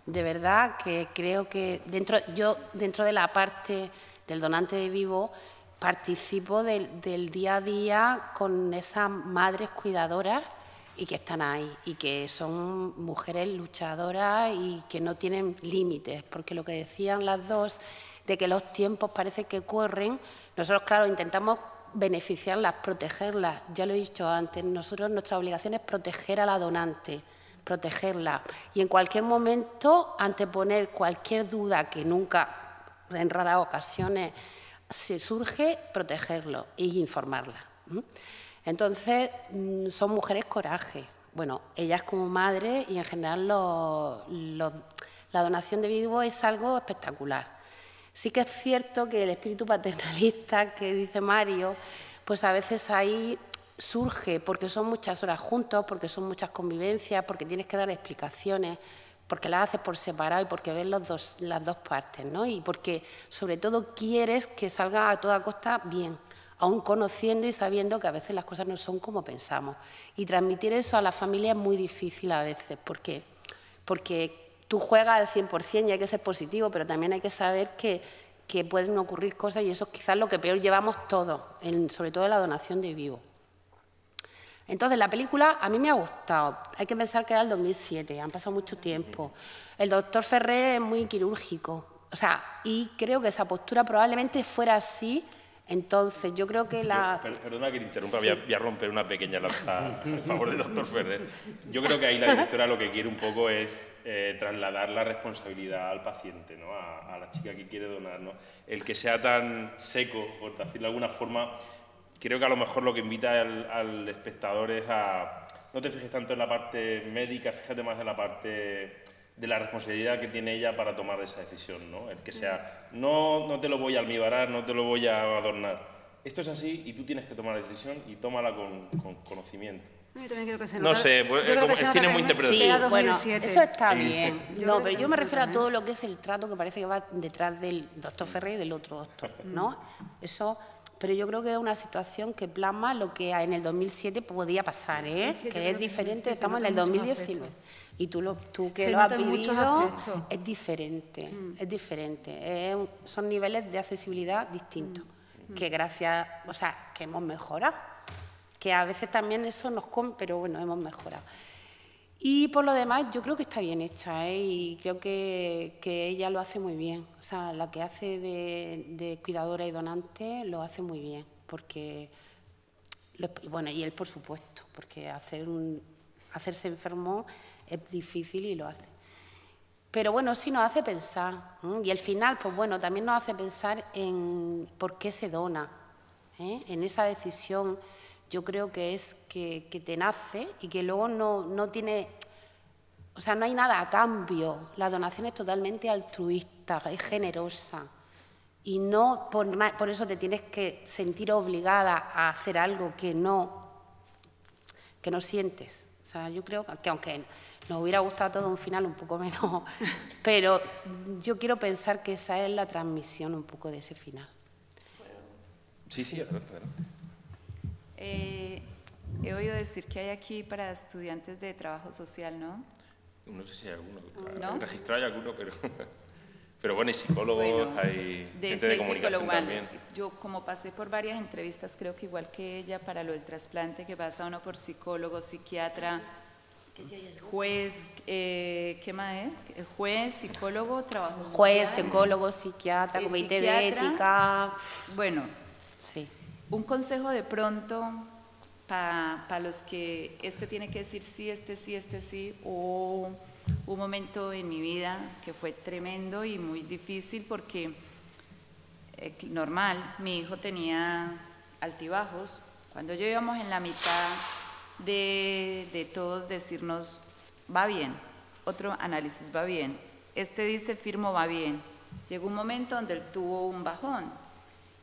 de verdad que creo que dentro de la parte del donante de vivo participo del día a día con esas madres cuidadoras y que están ahí y que son mujeres luchadoras y que no tienen límites, porque lo que decían las dos de que los tiempos parece que corren, nosotros, claro, intentamos beneficiarlas, protegerlas. Ya lo he dicho antes, nuestra obligación es proteger a la donante, protegerla y en cualquier momento anteponer cualquier duda que nunca, en raras ocasiones, se surge, protegerlo y informarla. Entonces, son mujeres coraje. Bueno, ellas como madres y en general la donación de vivo es algo espectacular. Sí que es cierto que el espíritu paternalista que dice Mario, pues a veces ahí surge porque son muchas horas juntos, porque son muchas convivencias, porque tienes que dar explicaciones, porque las haces por separado y porque ves las dos partes, ¿no? Y porque sobre todo quieres que salga a toda costa bien, aún conociendo y sabiendo que a veces las cosas no son como pensamos. Y transmitir eso a la familia es muy difícil a veces, porque tú juegas al 100% y hay que ser positivo, pero también hay que saber que pueden ocurrir cosas y eso es quizás lo que peor llevamos todos, sobre todo en la donación de vivo. Entonces, la película a mí me ha gustado. Hay que pensar que era el 2007, han pasado mucho tiempo. El doctor Ferrer es muy quirúrgico, y creo que esa postura probablemente fuera así. Entonces, yo creo que Perdona que te interrumpa, sí. voy a romper una pequeña lanza en favor del doctor Ferrer. Yo creo que ahí la directora lo que quiere un poco es trasladar la responsabilidad al paciente, ¿no? A la chica que quiere donar, ¿no? El que sea tan seco, por decirlo de alguna forma, creo que a lo mejor lo que invita al espectador es a no te fijes tanto en la parte médica, fíjate más en la parte de la responsabilidad que tiene ella para tomar esa decisión, ¿no? El que sea, no te lo voy a almibarar, no te lo voy a adornar. Esto es así y tú tienes que tomar la decisión y tómala con conocimiento. Yo también creo que se no sé, tiene muy interpretación. Sí, bueno, eso está bien. No, pero yo me refiero a todo lo que es el trato que parece que va detrás del doctor Ferrer y del otro doctor, ¿no? Eso... Pero yo creo que es una situación que plasma lo que en el 2007 podía pasar, ¿eh? Que es diferente, estamos en el 2019. Y tú que lo has vivido, es diferente, es diferente. Son niveles de accesibilidad distintos, que gracias, que hemos mejorado. Que a veces también eso pero bueno, hemos mejorado. Y por lo demás, yo creo que está bien hecha, ¿eh? Y creo que ella lo hace muy bien. La que hace de cuidadora y donante lo hace muy bien. Porque, bueno, y él por supuesto, porque hacerse enfermo es difícil y lo hace. Pero bueno, sí nos hace pensar. Y el final, pues bueno, también nos hace pensar en por qué se dona, ¿eh? En esa decisión. Yo creo que es que te nace y que luego no tiene... no hay nada a cambio. La donación es totalmente altruista, es generosa. Y no por eso te tienes que sentir obligada a hacer algo que no sientes. Yo creo que aunque nos hubiera gustado todo un final un poco menos, pero yo quiero pensar que esa es la transmisión un poco de ese final. Sí, adelante. He oído decir que hay aquí para estudiantes de trabajo social, ¿no? No sé si hay alguno. ¿No? Registrado hay alguno, pero bueno, hay psicólogos, Bueno, hay gente de comunicación también. Yo como pasé por varias entrevistas, creo que igual que ella, para lo del trasplante, que pasa uno por psicólogo, psiquiatra, juez, ¿qué más es? Juez, psicólogo, trabajo social. Juez, psicólogo, psiquiatra, comité de ética. Bueno, Sí. un consejo de pronto para los que tiene que decir sí, este sí, o un momento en mi vida que fue tremendo y muy difícil porque normal, mi hijo tenía altibajos. Cuando yo íbamos en la mitad de todos decirnos va bien, otro análisis va bien, dice firmo va bien, llegó un momento donde él tuvo un bajón.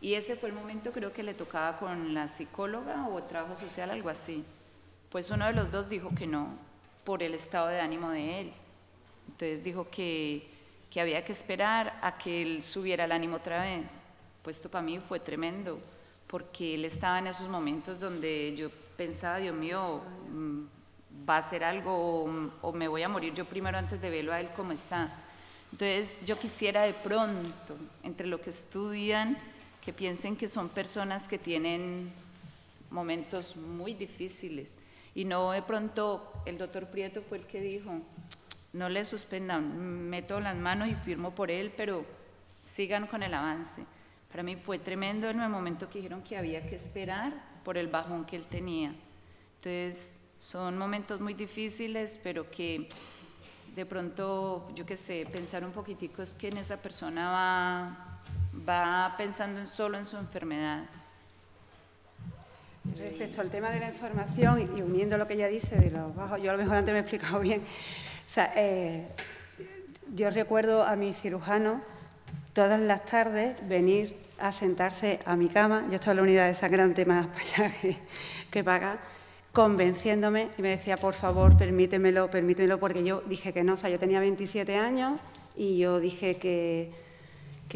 Y ese fue el momento, creo que le tocaba con la psicóloga o trabajo social, algo así. Pues uno de los dos dijo que no, por el estado de ánimo de él. Entonces dijo que había que esperar a que él subiera el ánimo otra vez. Pues esto para mí fue tremendo, porque él estaba en esos momentos donde yo pensaba, Dios mío, va a hacer algo o me voy a morir yo primero antes de verlo a él como está. Entonces yo quisiera de pronto, entre lo que estudian, que piensen que son personas que tienen momentos muy difíciles y no de pronto, el doctor Prieto fue el que dijo, no le suspendan, meto las manos y firmo por él, pero sigan con el avance. Para mí fue tremendo en el momento que dijeron que había que esperar por el bajón que él tenía. Entonces, son momentos muy difíciles, pero que de pronto, yo qué sé, pensar un poquitico es que en esa persona va pensando solo en su enfermedad. Respecto al tema de la información y uniendo lo que ella dice de los bajos, yo a lo mejor antes me he explicado bien. O sea, yo recuerdo a mi cirujano todas las tardes venir a sentarse a mi cama, yo estaba en la unidad de sangrante más para allá que para acá, convenciéndome y me decía, por favor, permítemelo, porque yo dije que no, o sea, yo tenía 27 años y yo dije que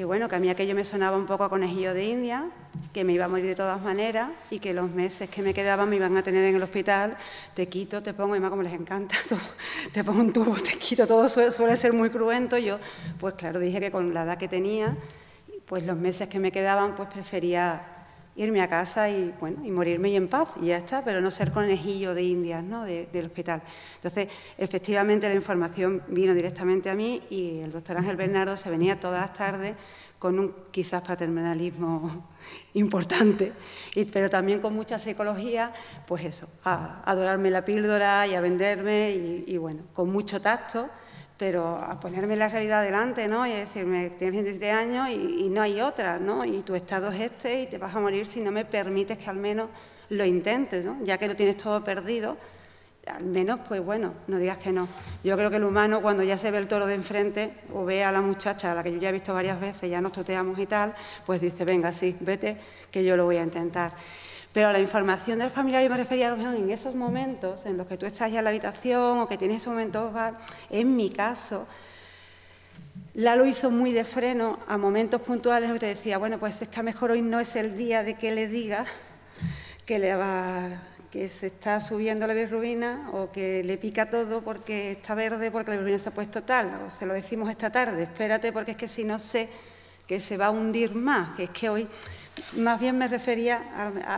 bueno, que a mí aquello me sonaba un poco a conejillo de India, que me iba a morir de todas maneras y que los meses que me quedaban me iban a tener en el hospital, te quito, te pongo, y más como les encanta, te pongo un tubo, te quito, todo suele ser muy cruento. Yo, pues claro, dije que con la edad que tenía, pues los meses que me quedaban, pues prefería irme a casa y, bueno, y morirme y en paz, y ya está, pero no ser conejillo de Indias, ¿no?, del hospital. Entonces, efectivamente, la información vino directamente a mí y el doctor Ángel Bernardo se venía todas las tardes con un quizás paternalismo importante, pero también con mucha psicología, pues eso, a dorarme la píldora y a venderme y bueno, con mucho tacto, pero a ponerme la realidad delante, ¿no?, y a decirme, tienes 27 años y no hay otra, ¿no?, y tu estado es este y te vas a morir si no me permites que al menos lo intentes, ¿no?, ya que lo tienes todo perdido, al menos, pues bueno, no digas que no. Yo creo que el humano, cuando ya se ve el toro de enfrente o ve a la muchacha, a la que yo ya he visto varias veces, ya nos tuteamos y tal, pues dice, venga, sí, vete, que yo lo voy a intentar. Pero a la información del familiar yo me refería a lo mejor en esos momentos en los que tú estás ya en la habitación o que tienes esos momentos, en mi caso, Lalo hizo muy de freno a momentos puntuales en los que te decía, bueno, pues es que a lo mejor hoy no es el día de que le diga que se está subiendo la bilirrubina o que le pica todo porque está verde, porque la bilirrubina se ha puesto tal, o se lo decimos esta tarde, espérate porque es que si no sé que se va a hundir más, que es que hoy más bien me refería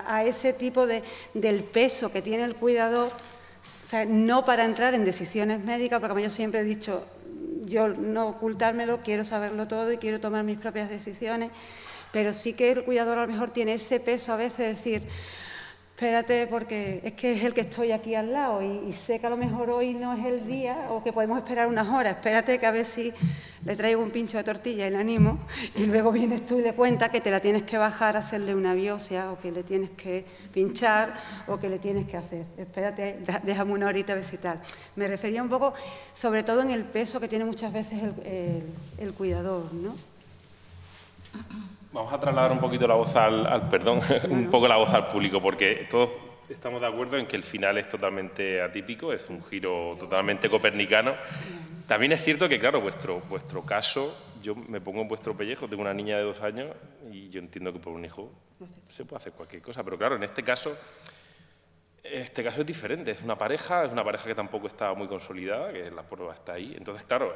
a ese tipo del peso que tiene el cuidador, o sea, no para entrar en decisiones médicas, porque como yo siempre he dicho, yo no ocultármelo, quiero saberlo todo y quiero tomar mis propias decisiones, pero sí que el cuidador a lo mejor tiene ese peso a veces de decir, espérate porque es que es el que estoy aquí al lado y sé que a lo mejor hoy no es el día o que podemos esperar unas horas, espérate que a ver si le traigo un pincho de tortilla y le animo y luego vienes tú y le cuentas que te la tienes que bajar a hacerle una biopsia o que le tienes que pinchar o que le tienes que hacer. Espérate, déjame una horita a ver si tal. Me refería un poco sobre todo en el peso que tiene muchas veces el cuidador, ¿no? Vamos a trasladar un poquito la voz un poco la voz al público, porque todos estamos de acuerdo en que el final es totalmente atípico, es un giro totalmente copernicano. También es cierto que, claro, vuestro caso, yo me pongo en vuestro pellejo, tengo una niña de 2 años y yo entiendo que por un hijo se puede hacer cualquier cosa, pero claro, en este caso Este caso es diferente, es una pareja que tampoco está muy consolidada, que la prueba está ahí. Entonces, claro,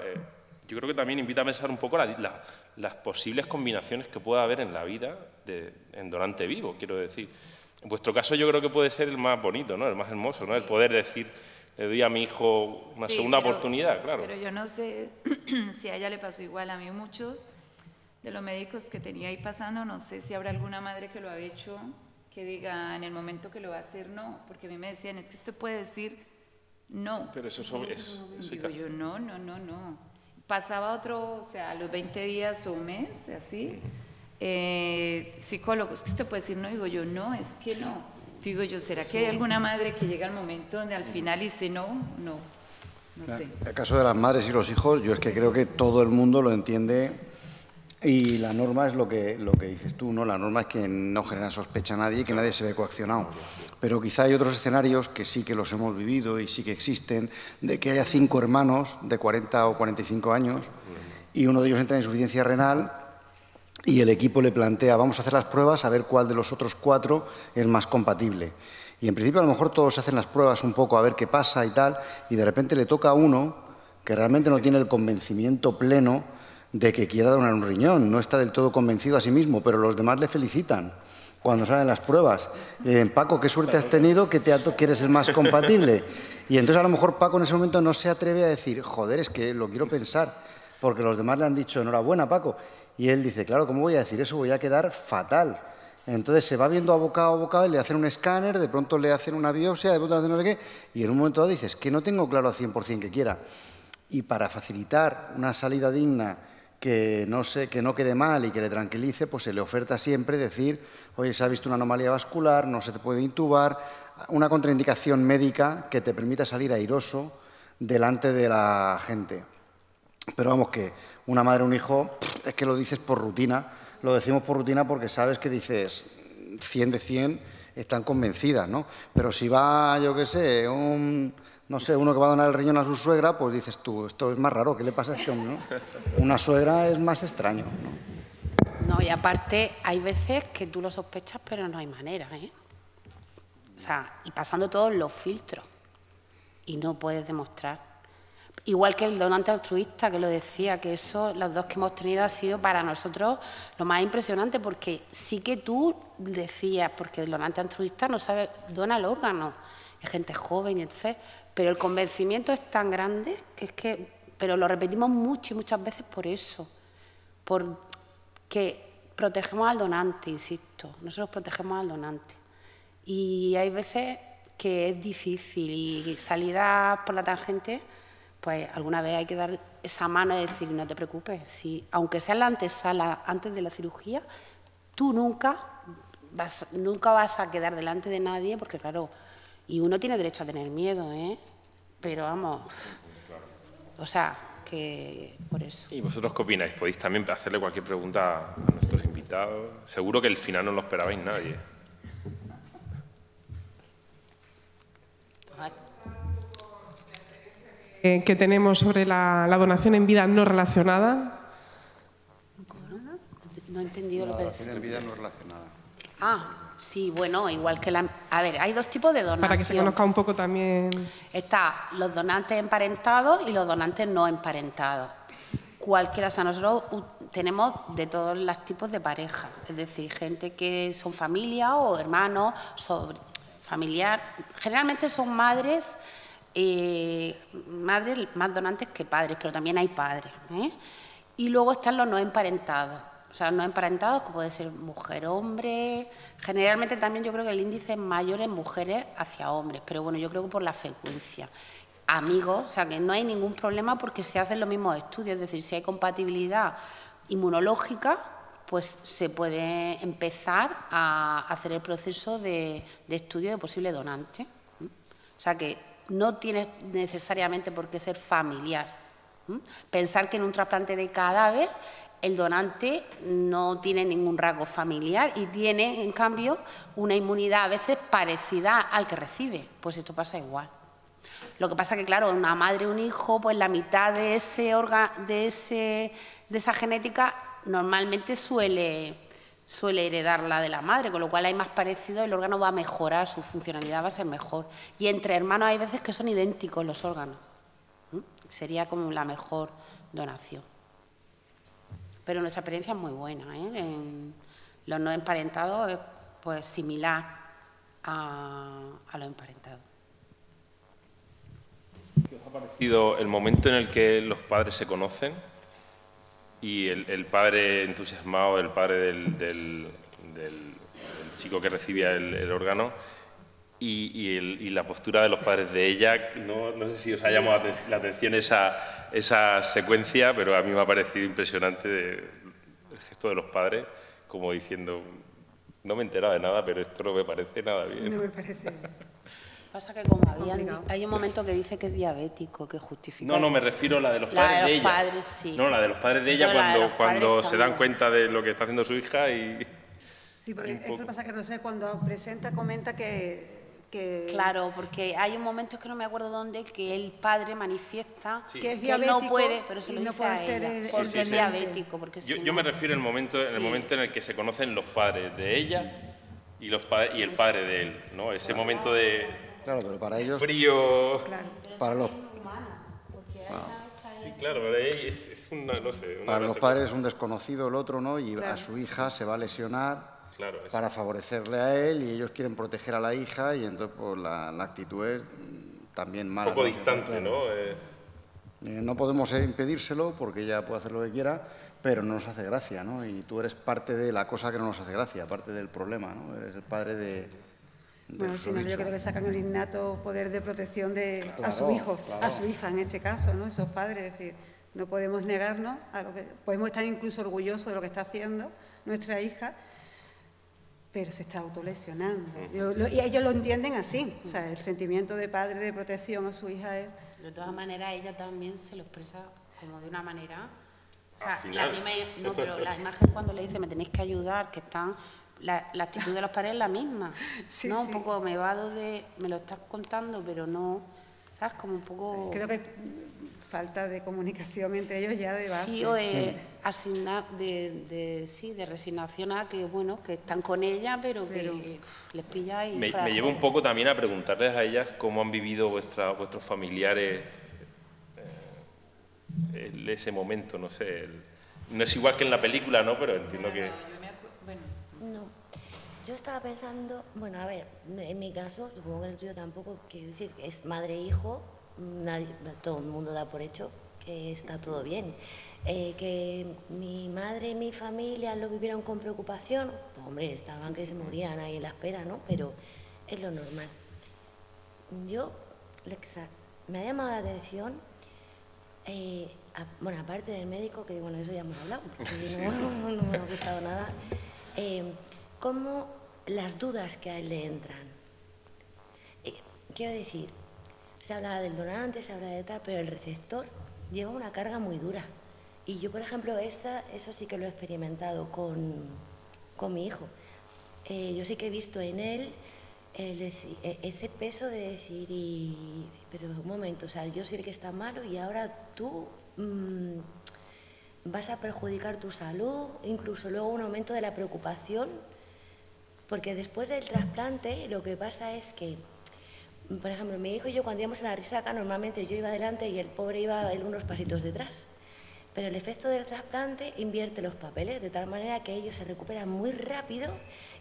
yo creo que también invita a pensar un poco las posibles combinaciones que pueda haber en la vida en donante vivo, quiero decir. En vuestro caso yo creo que puede ser el más bonito, ¿no? El más hermoso, ¿no? El poder decir, le doy a mi hijo una segunda oportunidad, claro. Pero yo no sé si a ella le pasó igual. A mí muchos de los médicos que tenía ahí pasando, no sé si habrá alguna madre que lo ha hecho, que diga en el momento que lo va a hacer no, porque a mí me decían, es que usted puede decir no. Pero eso digo yo, no. Pasaba otro, o sea, a los 20 días o un mes, así, psicólogos, que usted puede decir no, digo yo, no, es que no. Digo yo, ¿será que hay alguna madre que llega al momento donde al final dice no? No sé. En el caso de las madres y los hijos, yo es que creo que todo el mundo lo entiende. Y la norma es lo que dices tú, ¿no? La norma es que no genera sospecha a nadie y que nadie se ve coaccionado. Pero quizá hay otros escenarios que sí que los hemos vivido y sí que existen, de que haya 5 hermanos de 40 o 45 años y uno de ellos entra en insuficiencia renal y el equipo le plantea, vamos a hacer las pruebas a ver cuál de los otros 4 es más compatible. Y en principio a lo mejor todos hacen las pruebas un poco a ver qué pasa y tal, y de repente le toca a uno que realmente no tiene el convencimiento pleno de que quiera donar un riñón, no está del todo convencido a sí mismo, pero los demás le felicitan cuando salen las pruebas. Paco, qué suerte has tenido que quieres el más compatible. Y entonces a lo mejor Paco en ese momento no se atreve a decir, joder, es que lo quiero pensar, porque los demás le han dicho, enhorabuena, Paco. Y él dice, claro, ¿cómo voy a decir eso? Voy a quedar fatal. Entonces se va viendo abocado a abocado y le hacen un escáner, de pronto le hacen una biopsia, de pronto le hacen no sé qué, y en un momento dado dices, que no tengo claro al 100% que quiera. Y para facilitar una salida digna, que no quede mal y que le tranquilice, pues se le oferta siempre decir, oye, se ha visto una anomalía vascular, no se te puede intubar, una contraindicación médica que te permita salir airoso delante de la gente. Pero vamos, que una madre o un hijo, es que lo dices por rutina, lo decimos por rutina porque sabes que dices 100 de 100 están convencidas, ¿no? Pero si va, yo qué sé, no sé, uno que va a donar el riñón a su suegra, pues dices tú, esto es más raro, ¿qué le pasa a este hombre, no? Una suegra es más extraño, ¿no? No, y aparte hay veces que tú lo sospechas, pero no hay manera, ¿eh? O sea, y pasando todos los filtros, y no puedes demostrar. Igual que el donante altruista, que lo decía, que eso, los dos que hemos tenido, ha sido para nosotros lo más impresionante, porque sí que tú decías, porque el donante altruista no sabe, dona el órgano, es gente joven, etc., pero el convencimiento es tan grande que es que, pero lo repetimos muchas veces por eso, porque protegemos al donante, insisto, nosotros protegemos al donante. Y hay veces que es difícil y salidas por la tangente, pues alguna vez hay que dar esa mano y decir, no te preocupes, si, aunque sea en la antesala, antes de la cirugía, tú nunca vas a quedar delante de nadie, porque claro, y uno tiene derecho a tener miedo, ¿eh? Pero vamos, o sea, que por eso. ¿Y vosotros qué opináis? ¿Podéis también hacerle cualquier pregunta a nuestros invitados? Seguro que el final no lo esperabais nadie. Que tenemos sobre la donación en vida no relacionada. No he entendido lo que decía. La donación en vida no relacionada. Sí, bueno, igual que la... A ver, hay dos tipos de donación. Para que se conozca un poco también. Está los donantes emparentados y los donantes no emparentados. Cualquiera, o sea, nosotros tenemos de todos los tipos de pareja, es decir, gente que son familia o hermanos, familiar. Generalmente son madres más donantes que padres, pero también hay padres, ¿eh? Y luego están los no emparentados. O sea, no emparentados, que puede ser mujer-hombre. Generalmente también yo creo que el índice es mayor en mujeres hacia hombres, pero bueno, yo creo que por la frecuencia. Amigos, o sea, que no hay ningún problema porque se hacen los mismos estudios, es decir, si hay compatibilidad inmunológica, pues se puede empezar a hacer el proceso de estudio de posible donante. O sea, que no tiene necesariamente por qué ser familiar. Pensar que en un trasplante de cadáver el donante no tiene ningún rasgo familiar y tiene, en cambio, una inmunidad a veces parecida al que recibe. Pues esto pasa igual. Lo que pasa que, claro, una madre y un hijo, pues la mitad de esa genética normalmente suele suele heredarla de la madre, con lo cual hay más parecido, el órgano va a mejorar, su funcionalidad va a ser mejor. Y entre hermanos hay veces que son idénticos los órganos. Sería como la mejor donación. Pero nuestra experiencia es muy buena, ¿eh? En los no emparentados es pues similar a los emparentados. ¿Qué os ha parecido el momento en el que los padres se conocen y el padre entusiasmado, el padre del chico que recibía el órgano y la postura de los padres de ella? No sé si os ha llamado la atención esa secuencia, pero a mí me ha parecido impresionante el gesto de los padres, como diciendo, no me he enterado de nada, pero esto no me parece nada bien. No me parece bien. Pasa que como hay un momento que dice que es diabético, que justifica... No, me refiero a la de los padres de ella. La de los padres, sí. No, la de los padres de ella cuando se dan cuenta de lo que está haciendo su hija y... Sí, porque es que pasa que, no sé, cuando presenta, comenta que... Claro, porque hay un momento, es que no me acuerdo dónde, que el padre manifiesta que es que diabético, él no puede, pero se lo y no dice puede a ser ella, el porque es diabético. Porque yo me refiero al momento, en el momento en el que se conocen los padres de ella y el padre de él, ¿no? Ese momento de... Claro, pero para ellos... Frío... Claro. Para los... Sí, claro, pero es una, no sé... Para los padres es un desconocido el otro, ¿no? Y Claro. a su hija se va a lesionar Claro, para favorecerle a él y ellos quieren proteger a la hija y entonces pues, la actitud es también mala. un poco ¿no? distante, ¿no? No podemos impedírselo porque ella puede hacer lo que quiera, pero no nos hace gracia, ¿no? Y tú eres parte de la cosa que no nos hace gracia, parte del problema, ¿no? Eres el padre de Bueno, al final susodicho. yo creo que sacan el innato poder de protección a su Claro, hijo, claro. a su hija en este caso, ¿no? Esos padres, es decir, no podemos negarnos a lo que... Podemos estar incluso orgullosos de lo que está haciendo nuestra hija, pero se está autolesionando. Y ellos lo entienden así, o sea, el sentimiento de padre de protección a su hija es... De todas maneras, ella también se lo expresa como de una manera... O sea, final. pero la imagen cuando le dice, me tenéis que ayudar, que están... La actitud de los padres es la misma, Sí, ¿no? sí. Un poco me vado de... Me lo estás contando, pero no... ¿Sabes? Como un poco... Creo que falta de comunicación entre ellos ya de base. Sí, o de de resignación a que, bueno, que están con ella, pero que les pilla y... Me fuera de llevo un juego. poco también a preguntarles a ellas cómo han vivido vuestros familiares ese momento, no sé. No es igual que en la película, ¿no? Pero entiendo que... No, yo estaba pensando, bueno, a ver, en mi caso, supongo que en el tuyo tampoco, quiero decir, es madre e hijo, todo el mundo da por hecho que está todo bien. Que mi madre y mi familia lo vivieron con preocupación, pues, hombre, estaban que se morían ahí en la espera, ¿no? Pero es lo normal. Yo, me ha llamado la atención, bueno, aparte del médico, que bueno, eso ya hemos hablado, porque no me ha gustado nada, cómo las dudas que a él le entran. Quiero decir, se habla del donante, se habla de tal, pero el receptor lleva una carga muy dura. Y yo, por ejemplo, eso sí que lo he experimentado con mi hijo. Yo sí que he visto en él ese peso de decir, pero un momento, o sea, yo soy el que está malo y ahora tú vas a perjudicar tu salud, incluso luego un aumento de la preocupación, porque después del trasplante lo que pasa es que, por ejemplo, mi hijo y yo cuando íbamos a la risaca normalmente yo iba adelante y el pobre iba unos pasitos detrás. Pero el efecto del trasplante invierte los papeles de tal manera que ellos se recuperan muy rápido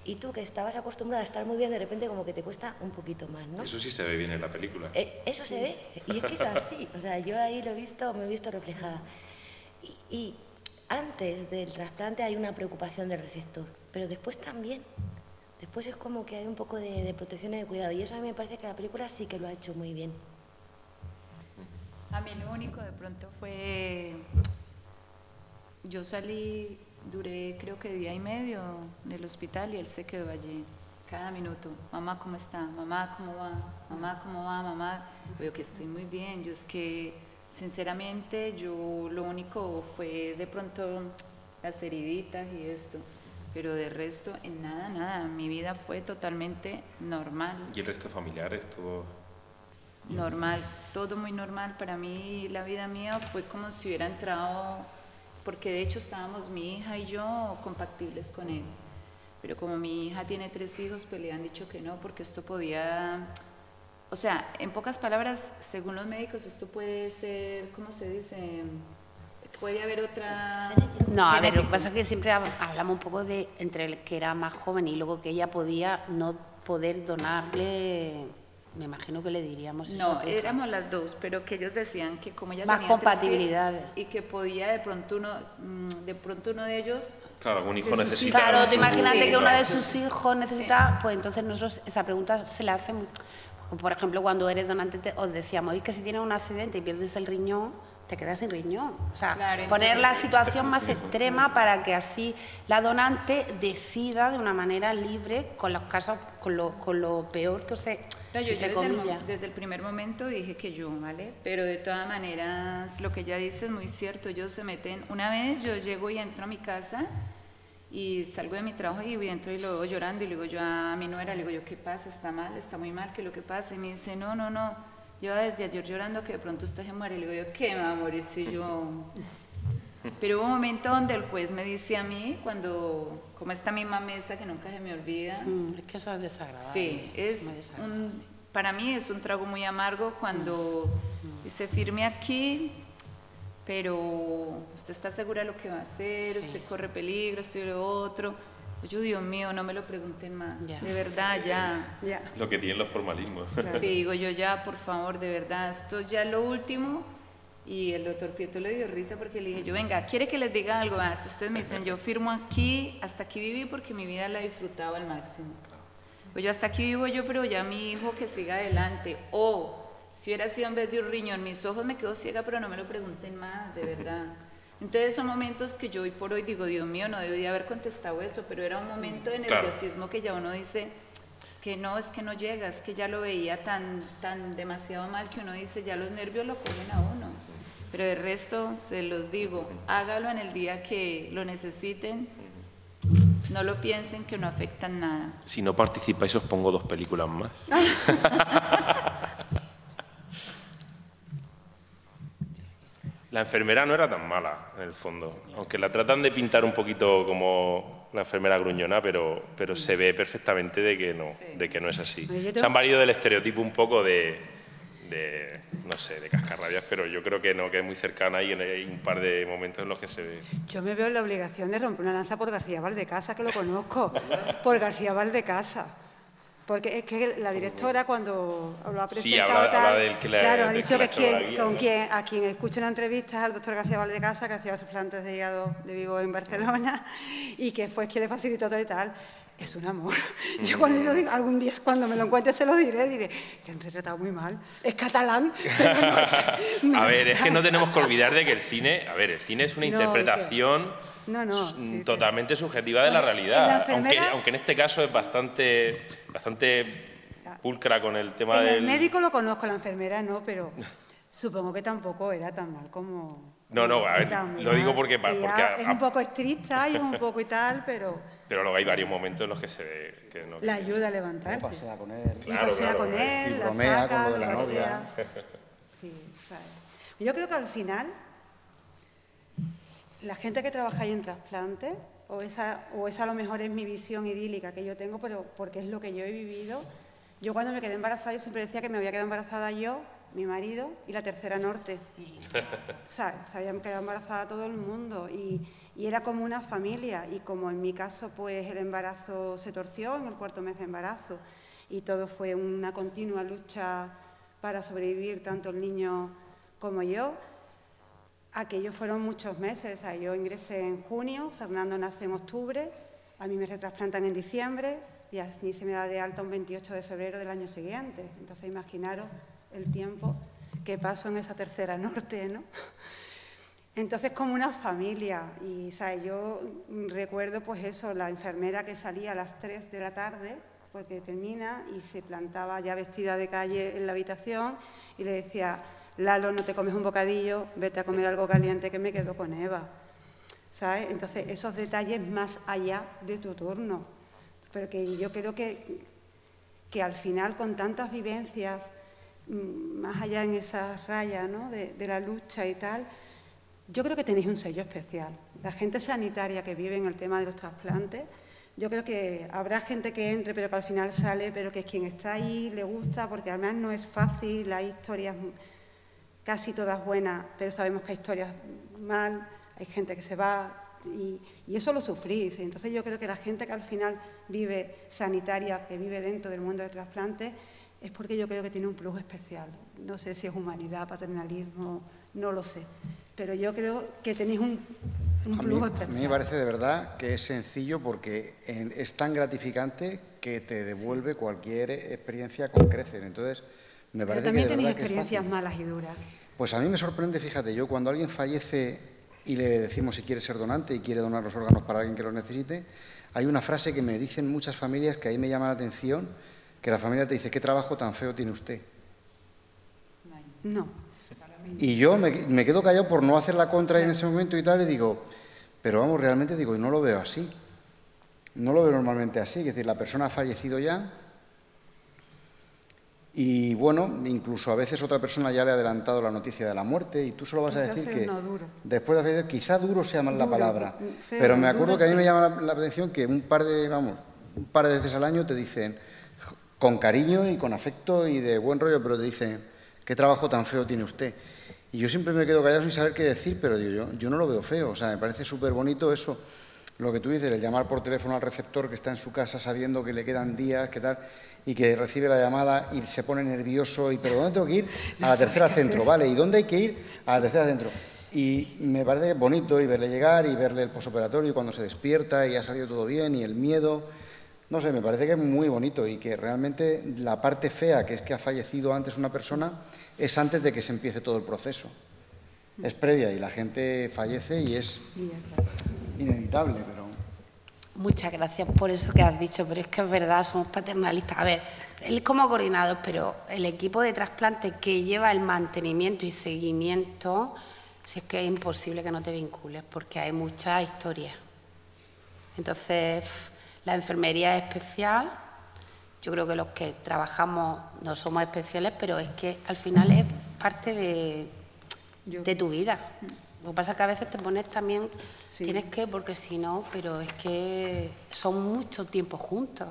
y tú que estabas acostumbrada a estar muy bien, de repente como que te cuesta un poquito más, ¿no? Eso sí se ve bien en la película. Eso se ve, y es que es así, o sea, yo ahí me he visto reflejada. Y antes del trasplante hay una preocupación del receptor, pero después también. Después es como que hay un poco de protección y de cuidado, y eso a mí me parece que la película sí que lo ha hecho muy bien. A mí lo único de pronto fue... Yo salí, duré creo que día y medio en el hospital y él se quedó allí cada minuto. Mamá, ¿cómo está? Mamá, ¿cómo va? Mamá, ¿cómo va? Mamá, veo que estoy muy bien. Yo es que, sinceramente, yo lo único fue de pronto las heriditas y esto. Pero de resto, en nada. Mi vida fue totalmente normal. ¿Y el resto familiares, todo? Normal, todo muy normal. Para mí, la vida mía fue como si hubiera entrado... Porque de hecho estábamos mi hija y yo compatibles con él. pero como mi hija tiene 3 hijos, pues le han dicho que no, porque esto podía, o sea, en pocas palabras, según los médicos, esto puede ser, ¿cómo se dice? Puede haber otra... No, a ver, lo que pasa es que siempre hablamos un poco de entre el que era más joven y luego que ella podía no poder donarle, me imagino que le diríamos eso. No, éramos las dos, pero que ellos decían que como ella más tenía compatibilidades y que podía de pronto uno de ellos... Claro, algún hijo necesita... Claro, te imagínate Sí, que uno de exacto. sus hijos necesita, pues entonces nosotros esa pregunta se la hacen, por ejemplo, cuando eres donante os decíamos, es que si tienes un accidente y pierdes el riñón, te quedas sin riñón. O sea, Claro, poner entonces- la situación más extrema para que así la donante decida de una manera libre con los casos, con lo peor que usted, No, yo entre desde comillas. desde el primer momento dije que yo, ¿vale? Pero de todas maneras, lo que ella dice es muy cierto. Ellos se meten... Una vez yo llego y entro a mi casa y salgo de mi trabajo y entro y lo veo llorando y le digo yo a mi nuera, le digo yo, ¿qué pasa? ¿Está mal? ¿Está muy mal? ¿Qué es lo que pasa? Y me dice, no, lleva desde ayer llorando que de pronto usted se muere. Y le digo yo, ¿qué me va a morir si yo...? Pero hubo un momento donde el juez me dice a mí, cuando, como esta misma mesa que nunca se me olvida, Es que eso es desagradable. sí, muy desagradable. para mí es un trago muy amargo cuando se firme aquí, pero usted está segura de lo que va a hacer, usted corre peligro, esto y lo otro. Yo, Dios mío, no me lo pregunten más, Ya. de verdad, ya. Ya. Lo que tienen los formalismos. Sí, digo yo, ya, por favor, de verdad, esto ya es lo último. Y el doctor Pietro le dio risa porque le dije yo, venga, ¿quiere que les diga algo más? Ustedes me dicen, yo firmo aquí, hasta aquí viví porque mi vida la he disfrutado al máximo. Pues yo hasta aquí vivo yo, pero ya mi hijo que siga adelante. O, si hubiera sido en vez de un riñón, mis ojos me quedo ciega, pero no me lo pregunten más, de verdad. Entonces son momentos que yo hoy por hoy digo, Dios mío, no debía haber contestado eso, pero era un momento de Claro. nerviosismo que ya uno dice, es que no llega, es que ya lo veía tan demasiado mal que uno dice, ya los nervios lo cogen a uno. Pero el resto, se los digo, hágalo en el día que lo necesiten, no lo piensen que no afectan nada. Si no participáis os pongo 2 películas más. La enfermera no era tan mala, en el fondo. Aunque la tratan de pintar un poquito como la enfermera gruñona, pero se ve perfectamente de que no es así. Oye, yo Se tengo- han valido del estereotipo un poco no sé, de cascarrabias, pero yo creo que no, que es muy cercana y hay un par de momentos en los que se ve. Yo me veo en la obligación de romper una lanza por García Valdecasa, que lo conozco, por García Valdecasa. Porque es que la directora cuando lo ha Sí, presentado habla tal, del que le- claro, ha del dicho que que, le ha hecho la guía, ¿no? a quien escucha una entrevista es al doctor García Valdecasa, que hacía los trasplantes de hígado de Vigo en Barcelona, y que fue quien le facilitó todo y tal. Es un amor. Yo cuando lo digo, algún día cuando me lo encuentre se lo diré, te han retratado muy mal. Es catalán. Pero no, A ver, es que no tenemos que olvidar de que el cine es una No, interpretación sí, totalmente subjetiva de la Bueno, realidad, la enfermera- aunque en este caso es bastante pulcra con el tema En del... el médico lo conozco, la enfermera no, pero supongo que tampoco era tan mal como... No, a ver, tan lo mal. digo porque Ella es un poco estricta y un poco y tal, pero luego hay varios momentos en los que se ve que no. la ayuda a levantarse. Pasea con él. Y Claro, pasea claro, con claro. él, Y la bromea saca, con lo de la lo novia. pasea. Sí, ¿sabes? Yo creo que al final la gente que trabaja ahí en trasplante, o esa a lo mejor es mi visión idílica que yo tengo, pero porque es lo que yo he vivido. Yo cuando me quedé embarazada, yo siempre decía que me había quedado embarazada yo, mi marido y la tercera norte. ¿Sabes? Se habían quedado embarazada todo el mundo y era como una familia. Y como en mi caso, pues el embarazo se torció en el 4º mes de embarazo y todo fue una continua lucha para sobrevivir, tanto el niño como yo. Aquellos fueron muchos meses. O sea, yo ingresé en junio, Fernando nace en octubre, a mí me retrasplantan en diciembre y a mí se me da de alta un 28 de febrero del año siguiente. Entonces, imaginaros el tiempo que paso en esa tercera norte, ¿no? Entonces, como una familia. Y, ¿sabes? Yo recuerdo, pues eso, la enfermera que salía a las 3 de la tarde, porque termina, y se plantaba ya vestida de calle en la habitación y le decía, Lalo, no te comes un bocadillo, vete a comer algo caliente que me quedo con Eva. ¿Sabes? Entonces, esos detalles más allá de tu turno. Porque yo creo que al final, con tantas vivencias, más allá en esa raya, ¿no?, de la lucha y tal, yo creo que tenéis un sello especial. La gente sanitaria que vive en el tema de los trasplantes, yo creo que habrá gente que entre, pero que al final sale, pero que quien está ahí le gusta, porque además no es fácil, hay historias casi todas buenas, pero sabemos que hay historias mal, hay gente que se va y eso lo sufrís. Entonces yo creo que la gente que al final vive sanitaria, que vive dentro del mundo del trasplante, es porque yo creo que tiene un plus especial. No sé si es humanidad, paternalismo, no lo sé. Pero yo creo que tenéis un plus especial. A mí me parece de verdad que es sencillo porque es tan gratificante que te devuelve cualquier experiencia con crecer. Entonces, me parece pero también que de tenéis verdad experiencias malas y duras. Pues a mí me sorprende, fíjate, yo cuando alguien fallece y le decimos si quiere ser donante y quiere donar los órganos para alguien que los necesite, hay una frase que me dicen muchas familias que ahí me llama la atención, que la familia te dice, ¿qué trabajo tan feo tiene usted? No. Y yo me quedo callado por no hacer la contra en ese momento y tal, y digo, pero vamos, realmente digo, y no lo veo así. No lo veo normalmente así, es decir, la persona ha fallecido ya y, bueno, incluso a veces otra persona ya le ha adelantado la noticia de la muerte y tú solo vas a decir que después de fallecido, quizá duro sea más la palabra, feo, pero me acuerdo que a mí sí. me llama la atención que un par de veces al año te dicen, con cariño y con afecto y de buen rollo, pero te dicen, ¿qué trabajo tan feo tiene usted? Y yo siempre me quedo callado sin saber qué decir, pero digo, yo no lo veo feo, o sea, me parece súper bonito eso, lo que tú dices, el llamar por teléfono al receptor que está en su casa sabiendo que le quedan días, que tal, y que recibe la llamada y se pone nervioso, y ¿pero dónde tengo que ir? A la tercera centro, ¿vale? ¿Y dónde hay que ir? A la tercera centro. Y me parece bonito y verle llegar y verle el posoperatorio y cuando se despierta y ha salido todo bien y el miedo. No sé, me parece que es muy bonito y que realmente la parte fea, que es que ha fallecido antes una persona, es antes de que se empiece todo el proceso. Es previa y la gente fallece y es inevitable, pero... Muchas gracias por eso que has dicho, pero es que es verdad, somos paternalistas. A ver, él como coordinador, pero el equipo de trasplante que lleva el mantenimiento y seguimiento, si es que es imposible que no te vincules, porque hay muchas historias. Entonces, la enfermería es especial. Yo creo que los que trabajamos no somos especiales, pero es que al final es parte de tu vida. Lo que pasa es que a veces te pones también, sí, tienes que, porque si no, pero es que son mucho tiempo juntos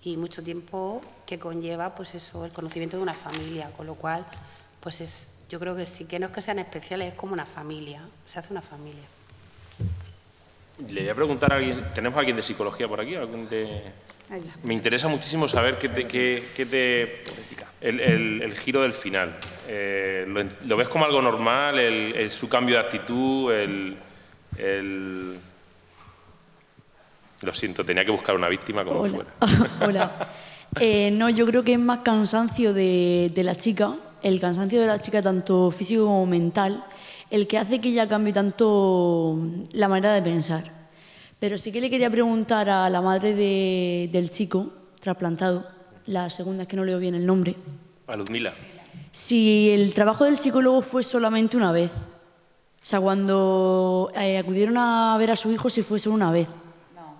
y mucho tiempo que conlleva, pues eso, el conocimiento de una familia, con lo cual, pues yo creo que sí que no es que sean especiales, es como una familia, se hace una familia. Le voy a preguntar a alguien, ¿tenemos a alguien de psicología por aquí? Me interesa muchísimo saber el giro del final. ¿Lo ves como algo normal, su cambio de actitud, Lo siento, tenía que buscar una víctima como fuera. Hola. No, yo creo que es más cansancio de la chica, el cansancio de la chica tanto físico como mental, el que hace que ella cambie tanto la manera de pensar. Pero sí que le quería preguntar a la madre del chico trasplantado, la segunda, es que no leo bien el nombre. A Ludmila. Si el trabajo del psicólogo fue solamente una vez. O sea, cuando acudieron a ver a su hijo, si fue solo una vez. No,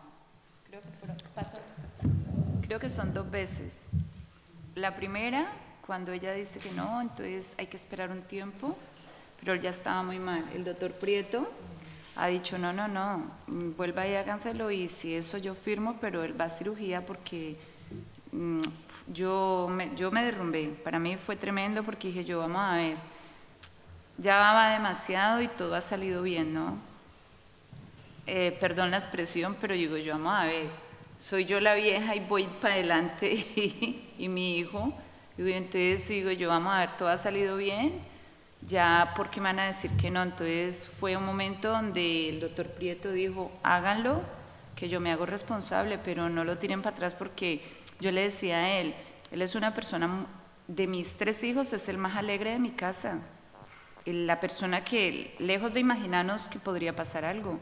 creo que son 2 veces. La primera, cuando ella dice que no, entonces hay que esperar un tiempo, pero él ya estaba muy mal. El doctor Prieto ha dicho, no, vuelva y háganselo, y si eso yo firmo, pero él va a cirugía porque yo me derrumbé. Para mí fue tremendo porque dije yo, vamos a ver, ya va demasiado y todo ha salido bien, ¿no? Perdón la expresión, pero digo yo, vamos a ver, soy yo la vieja y voy para adelante y mi hijo, y entonces digo yo, vamos a ver, todo ha salido bien. Ya, ¿por qué me van a decir que no? Entonces fue un momento donde el doctor Prieto dijo, háganlo, que yo me hago responsable, pero no lo tiren para atrás, porque yo le decía a él es una persona, de mis 3 hijos, es el más alegre de mi casa, la persona que, lejos de imaginarnos que podría pasar algo,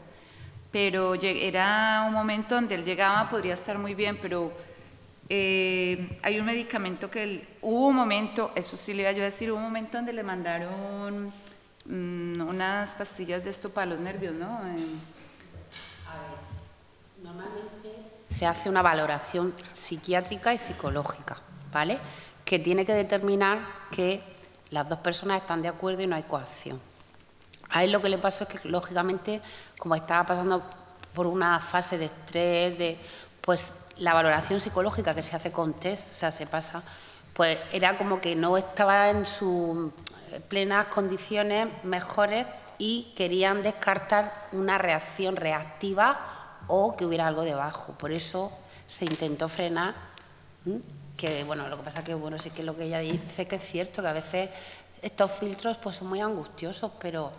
pero era un momento donde él llegaba, podría estar muy bien, pero hay un medicamento hubo un momento, eso sí le iba yo a decir, hubo un momento donde le mandaron unas pastillas de esto para los nervios, ¿no? A ver, normalmente se hace una valoración psiquiátrica y psicológica, ¿vale? Que tiene que determinar que las 2 personas están de acuerdo y no hay coacción. A él lo que le pasó es que, lógicamente, como estaba pasando por una fase de estrés, pues la valoración psicológica que se hace con test, o sea, se pasa, pues era como que no estaba en sus plenas condiciones mejores y querían descartar una reacción reactiva o que hubiera algo debajo. Por eso se intentó frenar, que bueno, lo que pasa que bueno, sí que lo que ella dice que es cierto, que a veces estos filtros pues son muy angustiosos, pero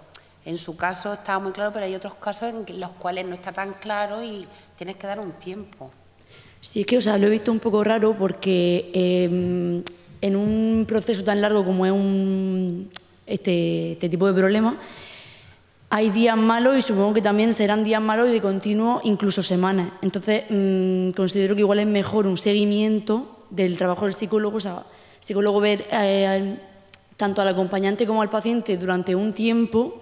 en su caso estaba muy claro, pero hay otros casos en los cuales no está tan claro y tienes que dar un tiempo. Sí, es que, o sea, lo he visto un poco raro porque en un proceso tan largo como es este tipo de problemas, hay días malos y supongo que también serán días malos y de continuo, incluso semanas. Entonces, considero que igual es mejor un seguimiento del trabajo del psicólogo, o sea, el psicólogo ver tanto al acompañante como al paciente durante un tiempo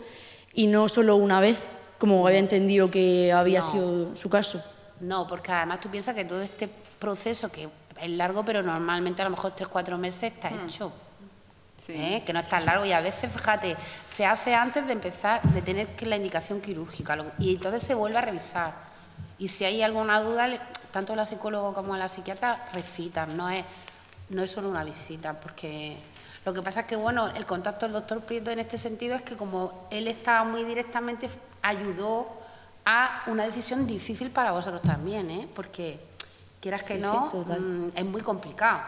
y no solo una vez, como había entendido que había sido su caso. No, porque además tú piensas que todo este proceso, que es largo, pero normalmente a lo mejor 3 o 4 meses está hecho. Sí, que no es tan largo y a veces, fíjate, se hace antes de empezar, de tener la indicación quirúrgica y entonces se vuelve a revisar. Y si hay alguna duda, tanto la psicóloga como la psiquiatra recitan, no es solo una visita, porque lo que pasa es que, bueno, el contacto del doctor Prieto en este sentido es que como él estaba muy directamente, ayudó a una decisión difícil para vosotros también, porque quieras que no, es muy complicado.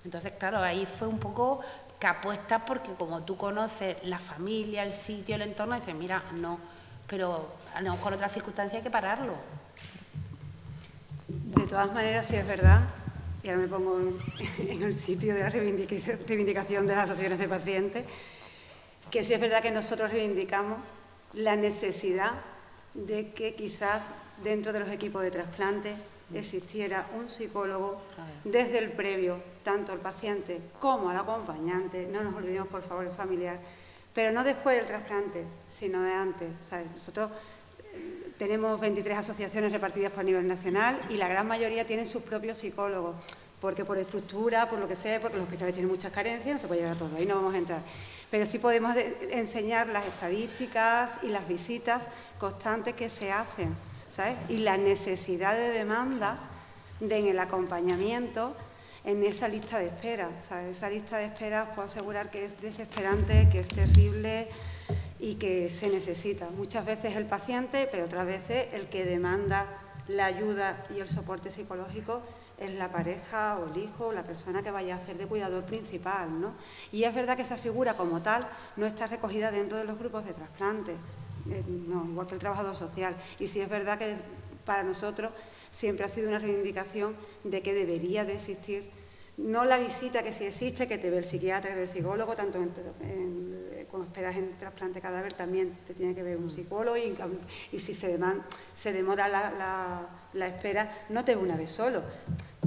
Entonces, claro, ahí fue un poco que apuestas porque como tú conoces la familia, el sitio, el entorno, dices, mira, no, pero a lo mejor otras circunstancias hay que pararlo. De todas maneras, sí es verdad, y ahora me pongo en el sitio de la reivindicación de las asociaciones de pacientes, que sí es verdad que nosotros reivindicamos la necesidad de que quizás dentro de los equipos de trasplante existiera un psicólogo desde el previo, tanto al paciente como al acompañante, no nos olvidemos por favor el familiar, pero no después del trasplante, sino de antes, ¿sabes? Nosotros tenemos 23 asociaciones repartidas por nivel nacional y la gran mayoría tienen sus propios psicólogos, porque por estructura, por lo que sea, porque los hospitales tienen muchas carencias, no se puede llegar a todo, ahí no vamos a entrar. Pero sí podemos enseñar las estadísticas y las visitas constantes que se hacen, ¿sabes? Y la necesidad de demanda en el acompañamiento en esa lista de espera, ¿sabes? Esa lista de espera os puedo asegurar que es desesperante, que es terrible y que se necesita. Muchas veces el paciente, pero otras veces el que demanda la ayuda y el soporte psicológico es la pareja o el hijo o la persona que vaya a hacer de cuidador principal, ¿no? Y es verdad que esa figura como tal no está recogida dentro de los grupos de trasplante, no, igual que el trabajador social. Y sí es verdad que para nosotros siempre ha sido una reivindicación de que debería de existir, no la visita que sí existe, que te ve el psiquiatra, que te ve el psicólogo, tanto cuando esperas en trasplante cadáver también te tiene que ver un psicólogo y si se demora la espera, no te ve una vez solo,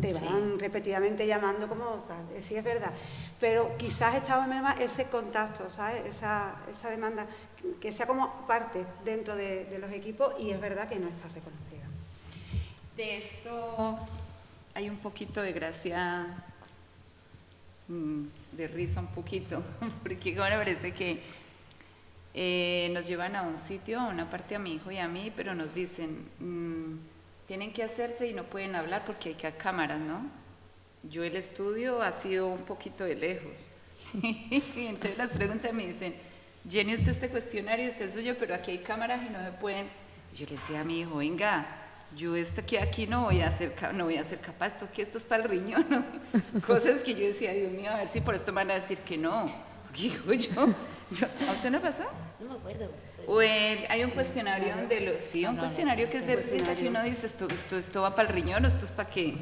te van repetidamente llamando, como, o sea, sí es verdad, pero quizás echaba menos ese contacto, ¿sabes? Esa demanda, que sea como parte dentro de los equipos y es verdad que no está reconocida. De esto hay un poquito de gracia, de risa un poquito, porque me parece que nos llevan a un sitio, a una parte a mi hijo y a mí, pero nos dicen, tienen que hacerse y no pueden hablar porque hay cámaras, ¿no? Yo el estudio ha sido un poquito de lejos. Y entonces las preguntas me dicen, llene usted este cuestionario, este es el suyo, pero aquí hay cámaras y no me pueden. Yo le decía a mi hijo, venga, yo esto que aquí no voy a ser capaz, esto es para el riñón, ¿no? Cosas que yo decía, Dios mío, a ver si por esto me van a decir que no. Digo ¿a usted no pasó? No me acuerdo. O hay un cuestionario donde un cuestionario que es de risa, que uno dice, esto va para el riñón, esto es para qué.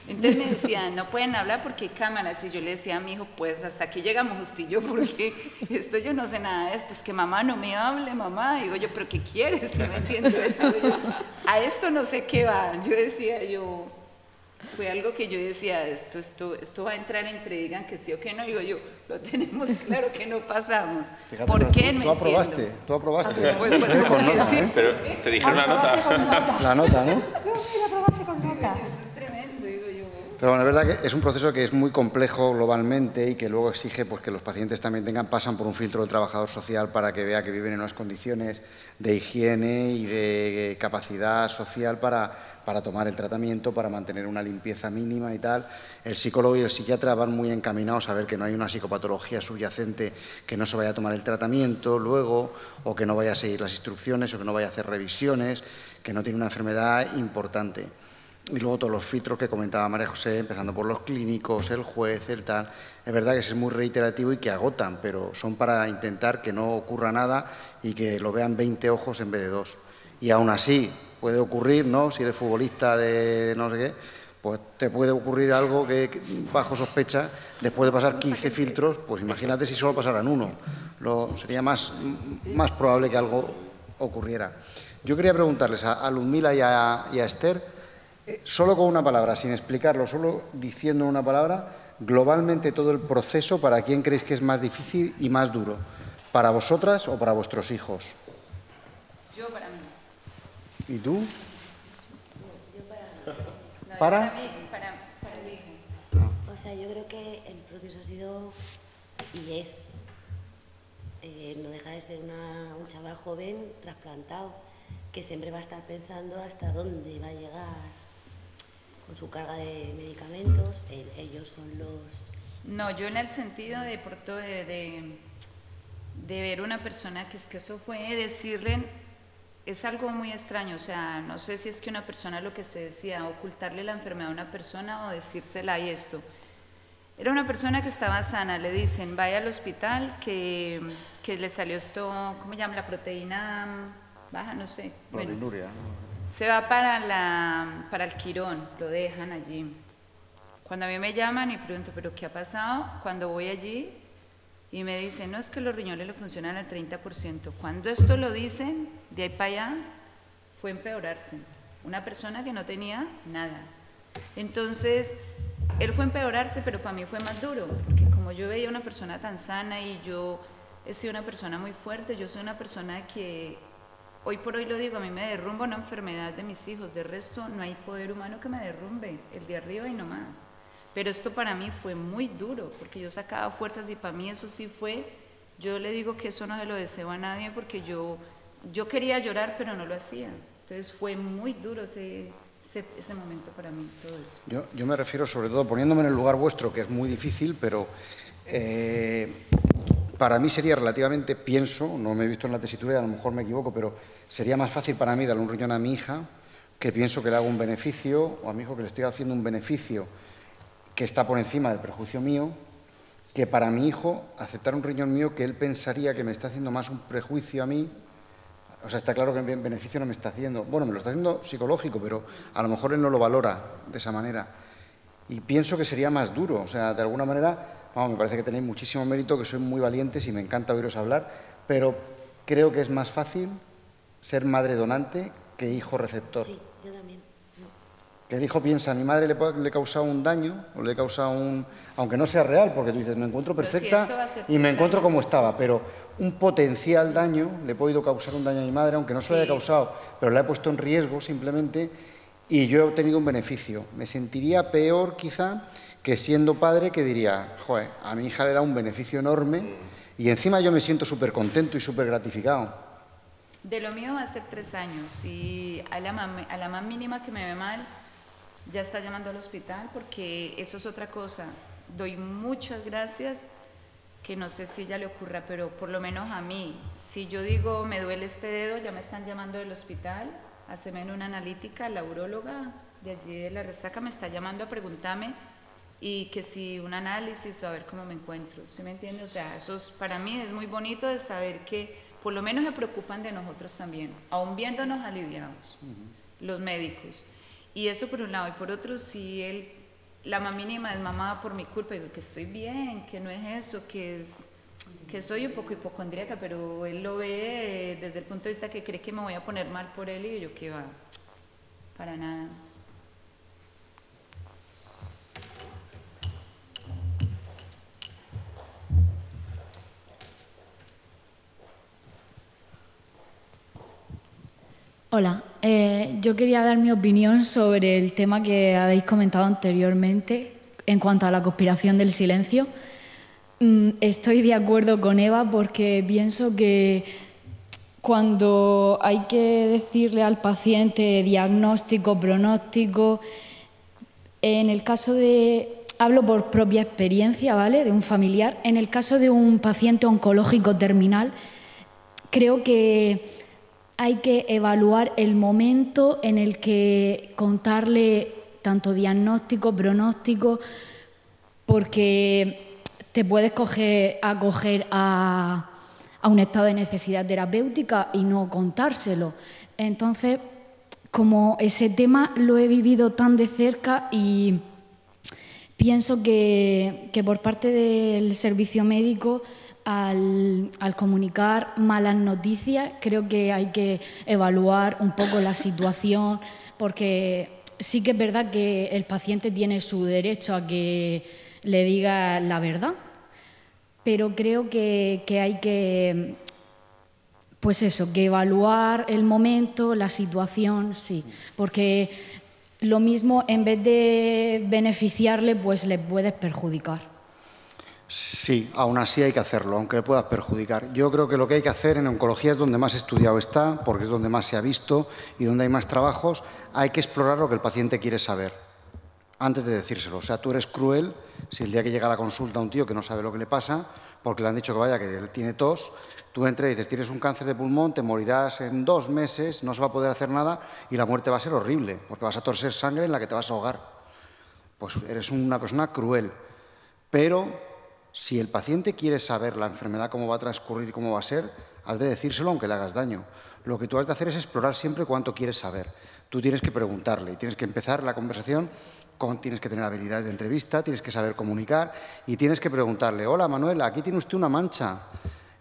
Entonces me decían, no pueden hablar porque hay cámaras, y yo le decía a mi hijo, pues hasta aquí llegamos justillo, porque esto yo no sé nada de esto, es que mamá no me hable, mamá, digo yo, pero ¿qué quieres? Si no entiendo esto, a esto no sé qué va. Yo decía, fue algo que yo decía, esto va a entrar entre digan que sí o que no, digo yo, lo tenemos claro que no pasamos. Fíjate, ¿por qué? No entiendo. Tú aprobaste. Pues, con nota, sí. Pero te dijeron la nota. La nota, ¿no? Sí, la aprobaste con nota. Eso es tremendo, digo yo. Pero bueno, es verdad que es un proceso que es muy complejo globalmente y que luego exige pues, que los pacientes también pasan por un filtro del trabajador social para que vea que viven en unas condiciones de higiene y de capacidad social para tomar el tratamiento, para mantener una limpieza mínima y tal. El psicólogo y el psiquiatra van muy encaminados a ver que no hay una psicopatología subyacente, que no se vaya a tomar el tratamiento luego, o que no vaya a seguir las instrucciones, o que no vaya a hacer revisiones, que no tiene una enfermedad importante. Y luego todos los filtros que comentaba María José, empezando por los clínicos, el juez, el tal. Es verdad que es muy reiterativo y que agotan, pero son para intentar que no ocurra nada y que lo vean 20 ojos en vez de 2. Y aún así puede ocurrir, ¿no? Si eres futbolista de no sé qué, pues te puede ocurrir algo que bajo sospecha, después de pasar 15 filtros, pues imagínate si solo pasaran 1. Sería más probable que algo ocurriera. Yo quería preguntarles a Ludmila y a Esther, solo con una palabra, sin explicarlo, solo diciendo una palabra, globalmente todo el proceso, ¿para quién creéis que es más difícil y más duro? ¿Para vosotras o para vuestros hijos? Yo para mí. ¿Y tú? Yo para... ¿Para? Para el hijo. O sea, yo creo que el proceso ha sido y es, no deja de ser un chaval joven trasplantado que siempre va a estar pensando hasta dónde va a llegar con su carga de medicamentos. Ellos son los... No, yo en el sentido de ver una persona que es que eso fue decirle, es algo muy extraño, o sea, no sé si es que una persona, lo que se decía, ocultarle la enfermedad a una persona o decírsela y esto. Era una persona que estaba sana, le dicen, vaya al hospital que le salió esto, ¿cómo se llama? La proteína baja, no sé. Proteinuria. Se va para el Quirón, lo dejan allí. Cuando a mí me llaman y pregunto, ¿pero qué ha pasado? Cuando voy allí y me dicen, no, es que los riñones le funcionan al 30%. Cuando esto lo dicen, de ahí para allá, fue empeorarse. Una persona que no tenía nada. Entonces, él fue empeorarse, pero para mí fue más duro, porque como yo veía una persona tan sana y yo he sido una persona muy fuerte, yo soy una persona que... Hoy por hoy lo digo, a mí me derrumba una enfermedad de mis hijos, de resto no hay poder humano que me derrumbe, el de arriba y no más. Pero esto para mí fue muy duro, porque yo sacaba fuerzas y para mí eso sí fue, yo le digo que eso no se lo deseo a nadie porque yo quería llorar pero no lo hacía. Entonces fue muy duro ese momento para mí, todo eso. Yo me refiero sobre todo, poniéndome en el lugar vuestro, que es muy difícil, pero... para mí sería relativamente, pienso, no me he visto en la tesitura y a lo mejor me equivoco, pero sería más fácil para mí darle un riñón a mi hija, que pienso que le hago un beneficio, o a mi hijo que le estoy haciendo un beneficio que está por encima del perjuicio mío, que para mi hijo aceptar un riñón mío que él pensaría que me está haciendo más un prejuicio a mí. O sea, está claro que el beneficio no me está haciendo, bueno, me lo está haciendo psicológico, pero a lo mejor él no lo valora de esa manera. Y pienso que sería más duro, o sea, de alguna manera... Vamos, me parece que tenéis muchísimo mérito, que sois muy valientes y me encanta oíros hablar, pero creo que es más fácil ser madre donante que hijo receptor. Sí, yo también. Que el hijo piensa, a mi madre le he causado un daño, o le he causado un... Aunque no sea real, porque tú dices, me encuentro perfecta y me encuentro como estaba, pero un potencial daño, le he podido causar un daño a mi madre, aunque no se lo haya causado, pero la he puesto en riesgo simplemente, y yo he obtenido un beneficio. Me sentiría peor, quizá, que siendo padre, que diría, joder, a mi hija le da un beneficio enorme y encima yo me siento súper contento y súper gratificado. De lo mío va a ser 3 años y a la más mínima que me ve mal, ya está llamando al hospital porque eso es otra cosa. Doy muchas gracias, que no sé si ya le ocurra, pero por lo menos a mí, si yo digo me duele este dedo, ya me están llamando del hospital, hacerme una analítica, la uróloga de allí de la Resaca me está llamando a preguntarme y que si un análisis o a ver cómo me encuentro, ¿sí me entiende? O sea, eso para mí es muy bonito de saber que por lo menos se preocupan de nosotros también, aún viéndonos aliviados, los médicos. Y eso por un lado, y por otro, si la más mínima es mamá por mi culpa, digo que estoy bien, que no es eso, que soy un poco hipocondríaca, pero él lo ve desde el punto de vista que cree que me voy a poner mal por él y yo que va, para nada. Hola, Yo quería dar mi opinión sobre el tema que habéis comentado anteriormente en cuanto a la conspiración del silencio. Estoy de acuerdo con Eva porque pienso que cuando hay que decirle al paciente diagnóstico, pronóstico, en el caso de, hablo por propia experiencia, ¿vale?, de un familiar, en el caso de un paciente oncológico terminal, creo que hay que evaluar el momento en el que contarle tanto diagnóstico, pronóstico, porque te puedes acoger a un estado de necesidad terapéutica y no contárselo. Entonces, como ese tema lo he vivido tan de cerca y pienso que por parte del servicio médico, al comunicar malas noticias, creo que hay que evaluar un poco la situación, porque sí que es verdad que el paciente tiene su derecho a que le diga la verdad, pero creo que hay que, pues eso, que evaluar el momento, la situación, sí, porque lo mismo en vez de beneficiarle, pues le puedes perjudicar. Sí, aún así hay que hacerlo, aunque le puedas perjudicar. Yo creo que lo que hay que hacer en oncología es donde más estudiado está, porque es donde más se ha visto y donde hay más trabajos. Hay que explorar lo que el paciente quiere saber antes de decírselo. O sea, tú eres cruel si el día que llega a la consulta un tío que no sabe lo que le pasa, porque le han dicho que vaya, que él tiene tos, tú entras y dices, tienes un cáncer de pulmón, te morirás en 2 meses, no se va a poder hacer nada y la muerte va a ser horrible, porque vas a torcer sangre en la que te vas a ahogar. Pues eres una persona cruel. Pero si el paciente quiere saber la enfermedad, cómo va a transcurrir y cómo va a ser, has de decírselo aunque le hagas daño. Lo que tú has de hacer es explorar siempre cuánto quieres saber. Tú tienes que preguntarle y tienes que empezar la conversación tienes que tener habilidades de entrevista, tienes que saber comunicar y tienes que preguntarle, hola Manuela, aquí tiene usted una mancha.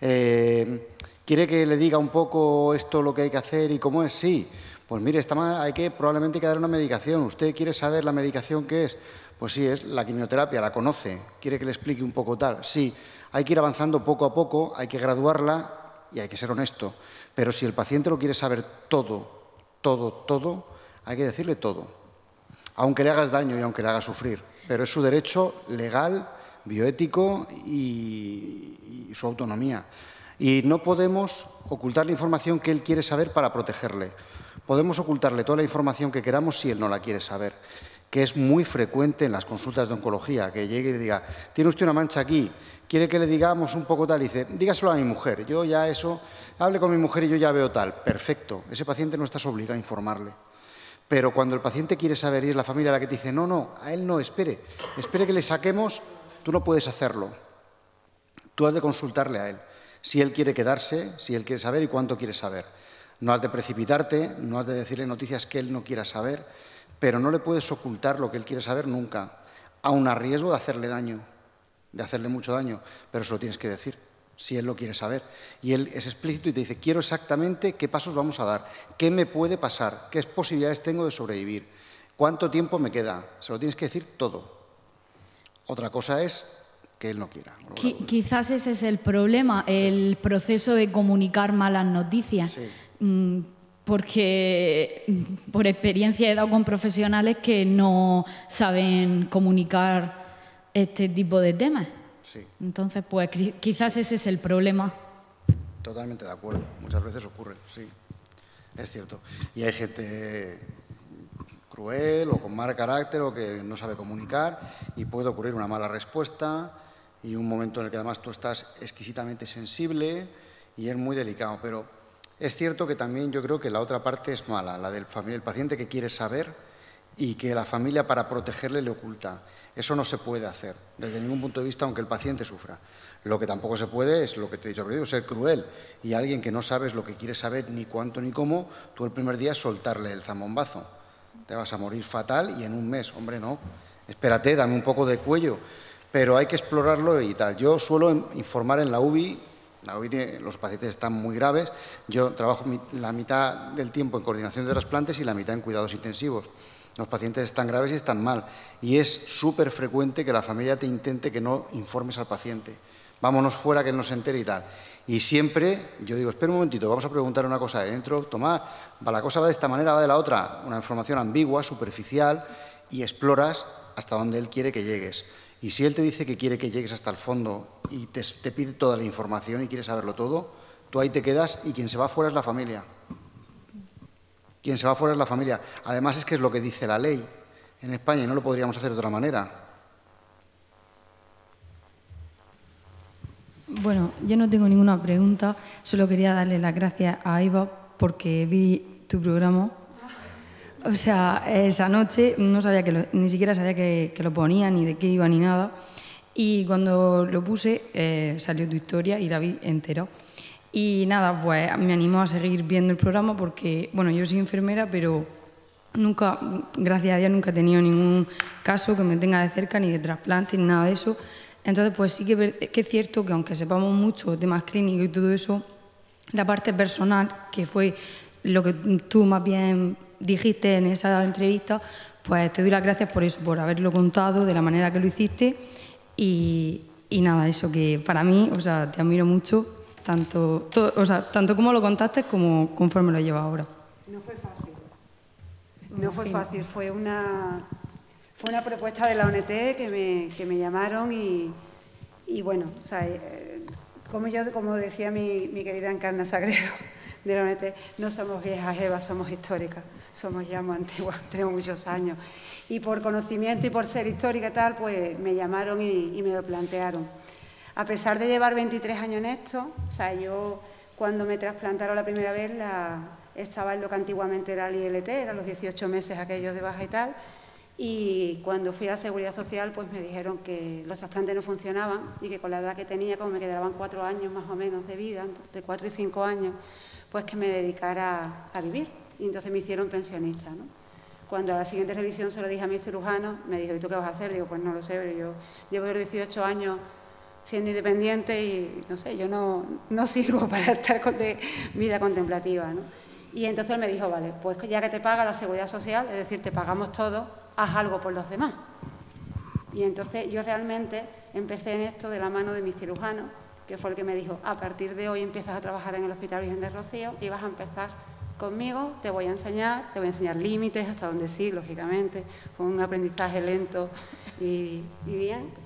¿Quiere que le diga un poco esto lo que hay que hacer y cómo es? Sí. Pues mire, probablemente hay que dar una medicación. ¿Usted quiere saber la medicación que es? Pues sí, es la quimioterapia, la conoce. ¿Quiere que le explique un poco tal? Sí. Hay que ir avanzando poco a poco, hay que graduarla y hay que ser honesto. Pero si el paciente lo quiere saber todo, hay que decirle todo. Aunque le hagas daño y aunque le hagas sufrir. Pero es su derecho legal, bioético y su autonomía. Y no podemos ocultar la información que él quiere saber para protegerle. Podemos ocultarle toda la información que queramos si él no la quiere saber, que es muy frecuente en las consultas de oncología, que llegue y le diga, tiene usted una mancha aquí, quiere que le digamos un poco tal, y dice, dígaselo a mi mujer, yo ya eso, hable con mi mujer y yo ya veo tal. Perfecto, ese paciente no estás obligado a informarle. Pero cuando el paciente quiere saber y es la familia la que te dice, no, a él no, espere que le saquemos, tú no puedes hacerlo. Tú has de consultarle a él, si él quiere quedarse, si él quiere saber y cuánto quiere saber. No has de precipitarte, no has de decirle noticias que él no quiera saber, pero no le puedes ocultar lo que él quiere saber nunca, aun a riesgo de hacerle daño, de hacerle mucho daño, pero eso lo tienes que decir, si él lo quiere saber. Y él es explícito y te dice, quiero exactamente qué pasos vamos a dar, qué me puede pasar, qué posibilidades tengo de sobrevivir, cuánto tiempo me queda, se lo tienes que decir todo. Otra cosa es que él no quiera. Quizás ese es el problema, el proceso de comunicar malas noticias. Sí. Porque por experiencia he dado con profesionales que no saben comunicar este tipo de temas. Sí. Entonces, pues quizás ese es el problema. Totalmente de acuerdo. Muchas veces ocurre, sí. Es cierto. Y hay gente cruel o con mal carácter o que no sabe comunicar y puede ocurrir una mala respuesta y un momento en el que además tú estás exquisitamente sensible y es muy delicado. Pero es cierto que también yo creo que la otra parte es mala, la del paciente que quiere saber y que la familia para protegerle le oculta. Eso no se puede hacer desde ningún punto de vista, aunque el paciente sufra. Lo que tampoco se puede es lo que te he dicho al principio, ser cruel. Y alguien que no sabes lo que quiere saber, ni cuánto ni cómo, tú el primer día soltarle el zambombazo. Te vas a morir fatal y en un mes, hombre, no. Espérate, dame un poco de cuello. Pero hay que explorarlo y tal. Yo suelo informar en la UBI. La UBI los pacientes están muy graves. Yo trabajo la mitad del tiempo en coordinación de trasplantes y la mitad en cuidados intensivos. Los pacientes están graves y están mal. Y es súper frecuente que la familia te intente que no informes al paciente. Vámonos fuera, que él no se entere y tal. Y siempre, yo digo, espera un momentito, vamos a preguntar una cosa. Dentro, Tomás, la cosa va de esta manera, va de la otra. Una información ambigua, superficial, y exploras hasta donde él quiere que llegues. Y si él te dice que quiere que llegues hasta el fondo y te pide toda la información y quiere saberlo todo, tú ahí te quedas y quien se va fuera es la familia. Quien se va fuera es la familia. Además, es que es lo que dice la ley en España y no lo podríamos hacer de otra manera. Bueno, yo no tengo ninguna pregunta, solo quería darle las gracias a Eva porque vi tu programa. O sea, esa noche no sabía ni siquiera sabía que lo ponía, ni de qué iba, ni nada. Y cuando lo puse, salió tu historia y la vi entera. Y nada, pues me animó a seguir viendo el programa porque, bueno, yo soy enfermera, pero nunca, gracias a Dios, nunca he tenido ningún caso que me tenga de cerca, ni de trasplante, ni nada de eso. Entonces, pues sí que es cierto que aunque sepamos mucho temas clínicos y todo eso, la parte personal, que fue lo que tú más bien dijiste en esa entrevista, pues te doy las gracias por eso, por haberlo contado de la manera que lo hiciste y nada, eso que para mí, o sea, te admiro mucho, tanto como lo contaste como conforme lo llevas ahora. No fue fácil. No fue fácil, fue una propuesta de la ONT que me llamaron y bueno, o sea, como decía mi querida Encarna Sagredo de la ONT, no somos viejas, Eva, somos históricas, somos ya muy antiguas, tenemos muchos años. Y por conocimiento y por ser histórica y tal, pues me llamaron y me lo plantearon. A pesar de llevar 23 años en esto, o sea, yo cuando me trasplantaron la primera vez estaba en lo que antiguamente era el ILT, eran los 18 meses aquellos de baja y tal, y cuando fui a la Seguridad Social pues me dijeron que los trasplantes no funcionaban y que con la edad que tenía, como me quedaban 4 años más o menos de vida, entre 4 y 5 años, pues que me dedicara a vivir, y entonces me hicieron pensionista, ¿no? Cuando a la siguiente revisión se lo dije a mi cirujano, me dijo, ¿y tú qué vas a hacer? Digo, pues no lo sé, yo llevo 18 años siendo independiente y, no sé, yo no sirvo para estar de vida contemplativa, ¿no? Y entonces él me dijo, vale, pues ya que te paga la Seguridad Social, es decir, te pagamos todo, haz algo por los demás. Y entonces yo realmente empecé en esto de la mano de mi cirujano, que fue el que me dijo, a partir de hoy empiezas a trabajar en el Hospital Virgen de Rocío y vas a empezar conmigo, te voy a enseñar límites, hasta donde sí, lógicamente. Fue un aprendizaje lento y bien.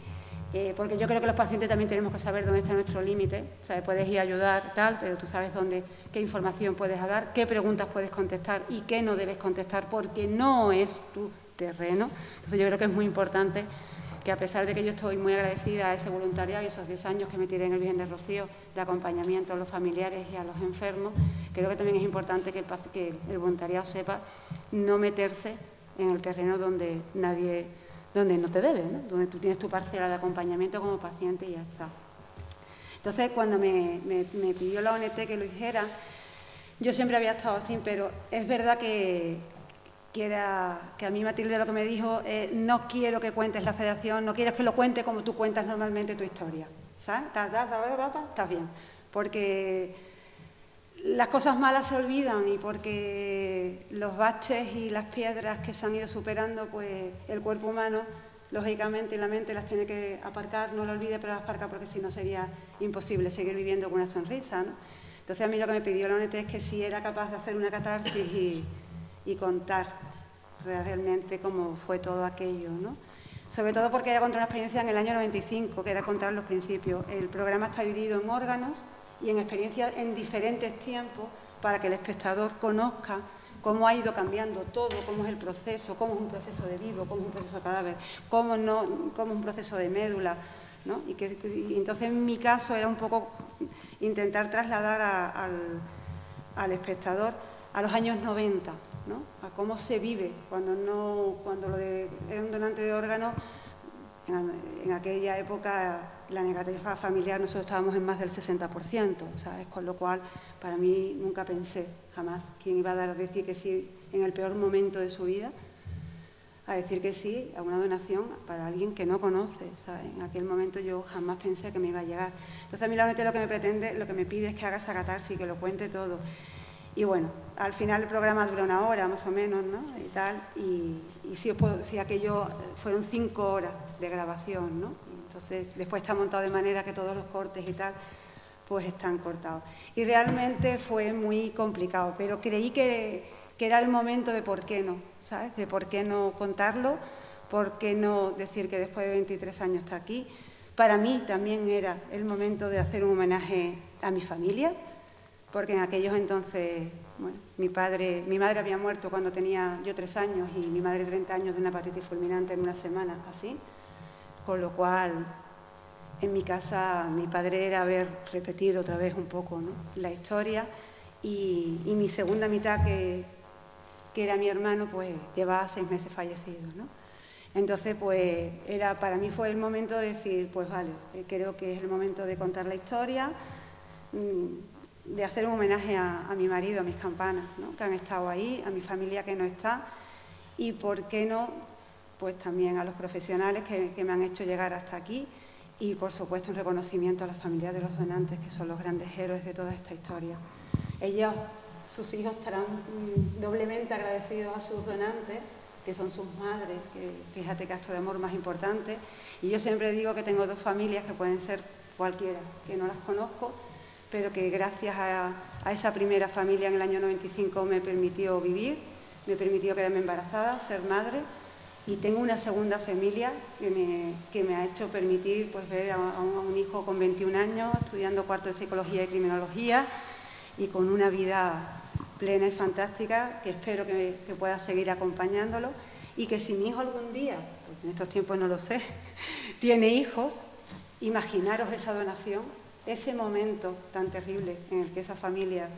Porque yo creo que los pacientes también tenemos que saber dónde está nuestro límite. O sea, puedes ir a ayudar, tal, pero tú sabes qué información puedes dar, qué preguntas puedes contestar y qué no debes contestar, porque no es tu terreno. Entonces yo creo que es muy importante que, a pesar de que yo estoy muy agradecida a ese voluntariado y esos 10 años que me tiré en el Virgen de Rocío de acompañamiento a los familiares y a los enfermos, creo que también es importante que el voluntariado sepa no meterse en el terreno donde no te debe, ¿no? Donde tú tienes tu parcela de acompañamiento como paciente y ya está. Entonces, cuando me pidió la ONT que lo hiciera, yo siempre había estado así, pero es verdad que a mí Matilde lo que me dijo, no quiero que cuentes la federación, no quiero que lo cuentes como tú cuentas normalmente tu historia, ¿sabes? Estás bien, porque las cosas malas se olvidan y porque los baches y las piedras que se han ido superando, pues el cuerpo humano, lógicamente, y la mente las tiene que aparcar, no lo olvide, pero las aparca porque si no sería imposible seguir viviendo con una sonrisa, ¿no? Entonces a mí lo que me pidió la ONT es que si era capaz de hacer una catarsis y contar realmente cómo fue todo aquello, ¿no? Sobre todo porque era contra una experiencia en el año 95, que era contar los principios. El programa está dividido en órganos y en experiencias en diferentes tiempos para que el espectador conozca cómo ha ido cambiando todo, cómo es el proceso, cómo es un proceso de vivo, cómo es un proceso de cadáver, cómo es un proceso de médula, ¿no? Y entonces en mi caso era un poco intentar trasladar al espectador a los años 90, ¿no? A cómo se vive cuando lo de era un donante de órganos. En aquella época la negativa familiar, nosotros estábamos en más del 60%, ¿sabes? Con lo cual, para mí nunca pensé jamás quién iba a decir que sí en el peor momento de su vida, a decir que sí a una donación para alguien que no conoce, ¿sabes? En aquel momento yo jamás pensé que me iba a llegar. Entonces a mí la ONT lo que me pide es que haga esa catarsis, que lo cuente todo. Y bueno, al final el programa dura 1 hora más o menos, ¿no? Y tal, y si aquello fueron 5 horas de grabación, ¿no? Entonces, después está montado de manera que todos los cortes y tal, pues están cortados. Y realmente fue muy complicado, pero creí que era el momento de por qué no, ¿sabes? De por qué no contarlo, por qué no decir que después de 23 años está aquí. Para mí también era el momento de hacer un homenaje a mi familia, porque en aquellos entonces, bueno, mi madre había muerto cuando tenía yo 3 años y mi madre 30 años de una hepatitis fulminante en una semana, así. Con lo cual, en mi casa, mi padre era repetir otra vez un poco, ¿no?, la historia, y mi segunda mitad, que era mi hermano, pues llevaba 6 meses fallecido, ¿no? Entonces, pues para mí fue el momento de decir, pues vale, creo que es el momento de contar la historia, de hacer un homenaje a mi marido, a mis campanas, ¿no?, que han estado ahí, a mi familia que no está, y por qué no, pues también a los profesionales que me han hecho llegar hasta aquí, y por supuesto un reconocimiento a las familias de los donantes, que son los grandes héroes de toda esta historia. Ellos, sus hijos, estarán doblemente agradecidos a sus donantes, que son sus madres, que fíjate qué acto de amor más importante. Y yo siempre digo que tengo 2 familias que pueden ser cualquiera, que no las conozco, pero que gracias a esa primera familia en el año 95 me permitió vivir, me permitió quedarme embarazada, ser madre, y tengo una segunda familia que me ha hecho permitir, pues, ver a un hijo con 21 años estudiando 4º de Psicología y Criminología, y con una vida plena y fantástica, que espero que pueda seguir acompañándolo, y que si mi hijo algún día, porque en estos tiempos no lo sé, tiene hijos, imaginaros esa donación, ese momento tan terrible en el que esa familia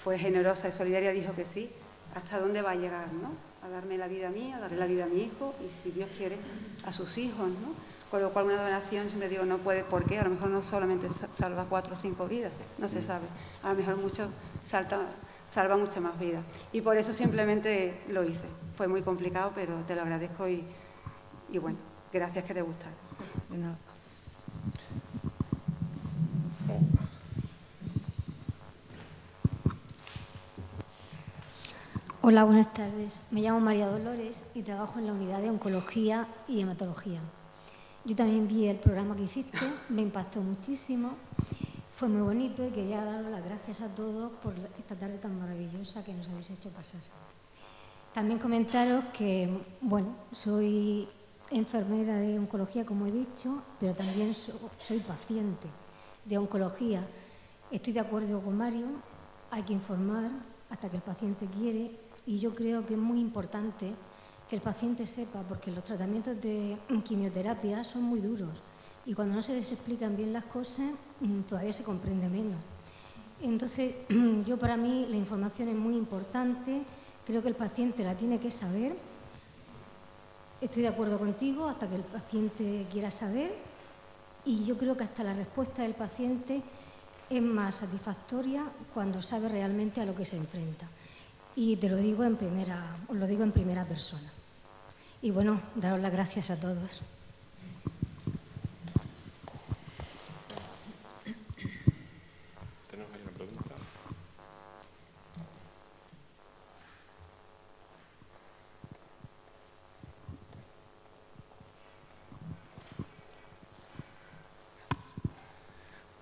fue generosa y solidaria, dijo que sí, hasta dónde va a llegar, ¿no? A darme la vida a mí, a darle la vida a mi hijo, y si Dios quiere, a sus hijos, ¿no? Con lo cual una donación, siempre digo, no puede, ¿por qué? A lo mejor no solamente salva 4 o 5 vidas, no se sabe, a lo mejor salva muchas más vidas. Y por eso simplemente lo hice. Fue muy complicado, pero te lo agradezco y bueno, gracias, que te gusta. De nada. Hola, buenas tardes. Me llamo María Dolores y trabajo en la unidad de oncología y hematología. Yo también vi el programa que hiciste, me impactó muchísimo. Fue muy bonito y quería daros las gracias a todos por esta tarde tan maravillosa que nos habéis hecho pasar. También comentaros que, bueno, soy enfermera de oncología, como he dicho, pero también soy paciente de oncología. Estoy de acuerdo con Mario, hay que informar hasta que el paciente quiere, y yo creo que es muy importante que el paciente sepa, porque los tratamientos de quimioterapia son muy duros. Y cuando no se les explican bien las cosas, todavía se comprende menos. Entonces, para mí la información es muy importante, creo que el paciente la tiene que saber. Estoy de acuerdo contigo hasta que el paciente quiera saber, y yo creo que hasta la respuesta del paciente es más satisfactoria cuando sabe realmente a lo que se enfrenta. Y te lo digo os lo digo en primera persona. Y bueno, daros las gracias a todos.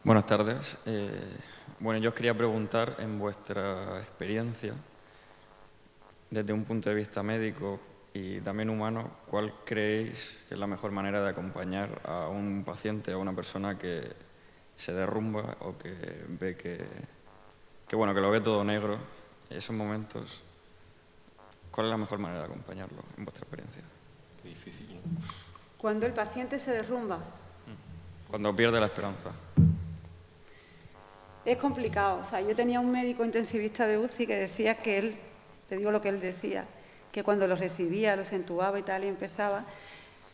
Buenas tardes. Bueno, yo os quería preguntar, en vuestra experiencia, desde un punto de vista médico y también humano, ¿cuál creéis que es la mejor manera de acompañar a un paciente, a una persona que se derrumba o que ve que lo ve todo negro? En esos momentos, ¿cuál es la mejor manera de acompañarlo, en vuestra experiencia? Qué difícil, ¿no? Cuando el paciente se derrumba. Cuando pierde la esperanza. Es complicado. O sea, yo tenía un médico intensivista de UCI que decía que él, te digo lo que él decía, que cuando los recibía, los entubaba y tal, y empezaba,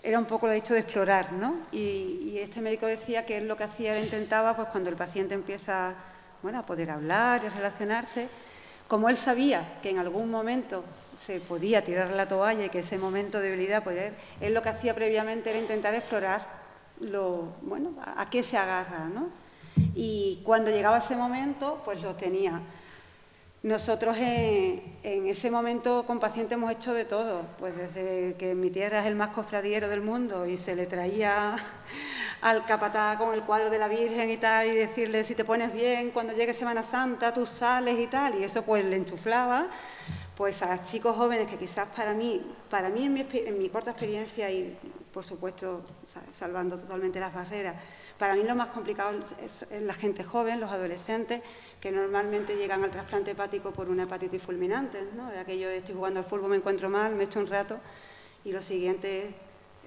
era un poco lo dicho de explorar, ¿no? Y este médico decía que él lo que hacía, él intentaba, pues cuando el paciente empieza, bueno, a poder hablar y a relacionarse, como él sabía que en algún momento se podía tirar la toalla y que ese momento de debilidad podía, él lo que hacía previamente era intentar explorar a qué se agarra, ¿no? Y cuando llegaba ese momento, pues lo tenía Nosotros en ese momento con pacientes hemos hecho de todo, pues desde que en mi tierra es el más cofradiero del mundo y se le traía al capataz con el cuadro de la Virgen y tal, y decirle, si te pones bien, cuando llegue Semana Santa tú sales y tal, y eso pues le enchuflaba, pues a chicos jóvenes que quizás para mí en mi corta experiencia y por supuesto salvando totalmente las barreras, para mí lo más complicado es la gente joven, los adolescentes, que normalmente llegan al trasplante hepático por una hepatitis fulminante, ¿no? De aquello de estoy jugando al fútbol, me encuentro mal, me echo un rato, y lo siguiente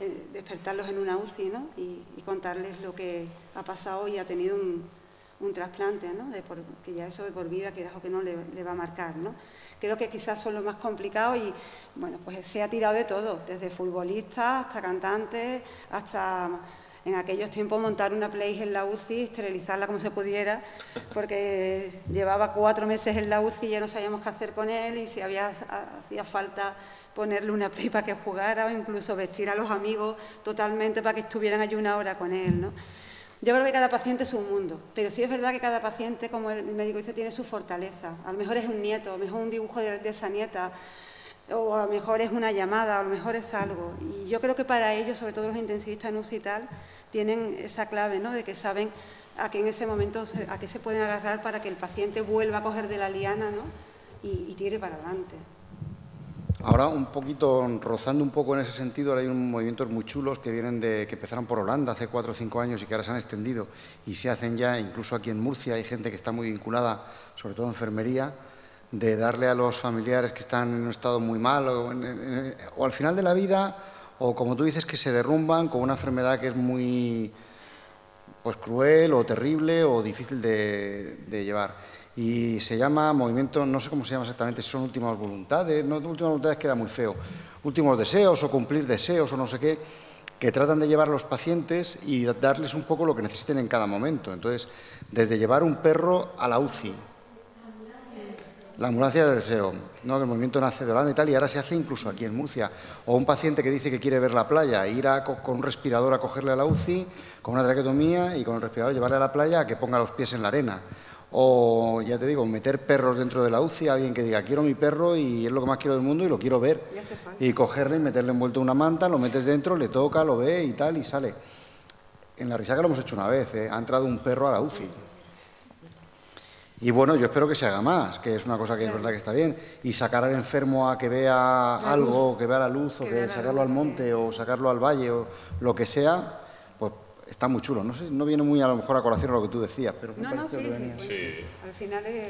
es despertarlos en una UCI, ¿no? y contarles lo que ha pasado y ha tenido un trasplante, ¿no? Que ya eso de por vida, quieras o que no, le va a marcar, ¿no? Creo que quizás son los más complicados y, bueno, pues se ha tirado de todo, desde futbolistas hasta cantantes, hasta en aquellos tiempos montar una place en la UCI, esterilizarla como se pudiera, porque llevaba 4 meses en la UCI y ya no sabíamos qué hacer con él y si hacía falta ponerle una play para que jugara o incluso vestir a los amigos totalmente para que estuvieran allí una hora con él, ¿no? Yo creo que cada paciente es un mundo, pero sí es verdad que cada paciente, como el médico dice, tiene su fortaleza. A lo mejor es un nieto, a lo mejor un dibujo de esa nieta, o a lo mejor es una llamada, a lo mejor es algo. Y yo creo que para ellos, sobre todo los intensivistas en UCI y tal, tienen esa clave, ¿no? De que saben a qué en ese momento a qué se pueden agarrar para que el paciente vuelva a coger de la liana, ¿no? y tire para adelante. Ahora, un poquito, rozando un poco en ese sentido, ahora hay unos movimientos muy chulos que vienen que empezaron por Holanda hace 4 o 5 años y que ahora se han extendido y se hacen ya, incluso aquí en Murcia, hay gente que está muy vinculada, sobre todo en enfermería, de darle a los familiares que están en un estado muy mal o al final de la vida, o como tú dices, que se derrumban con una enfermedad que es muy pues cruel o terrible o difícil de llevar. Y se llama movimiento, no sé cómo se llama exactamente, si son últimas voluntades, no, últimas voluntades queda muy feo, últimos deseos o cumplir deseos o no sé qué, que tratan de llevar a los pacientes y darles un poco lo que necesiten en cada momento. Entonces, desde llevar un perro a la UCI, la ambulancia del deseo, ¿no? Que el movimiento nace de Holanda y tal, y ahora se hace incluso aquí en Murcia. O un paciente que dice que quiere ver la playa, ir con un respirador a cogerle a la UCI, con una traqueotomía y con el respirador llevarle a la playa a que ponga los pies en la arena. O, ya te digo, meter perros dentro de la UCI, alguien que diga, quiero mi perro y es lo que más quiero del mundo y lo quiero ver. Y cogerle y meterle envuelto en una manta, lo metes dentro, le toca, lo ve y tal, y sale. En la Risaca lo hemos hecho una vez, ha entrado un perro a la UCI. Y bueno, yo espero que se haga más, que es una cosa que es verdad que está bien. Y sacar al enfermo a que vea algo, que vea la luz, o que sacarlo al monte, o sacarlo al valle, o lo que sea, pues está muy chulo. No sé, no viene muy a lo mejor a colación a lo que tú decías, pero me parece que venía. Sí. Al final es...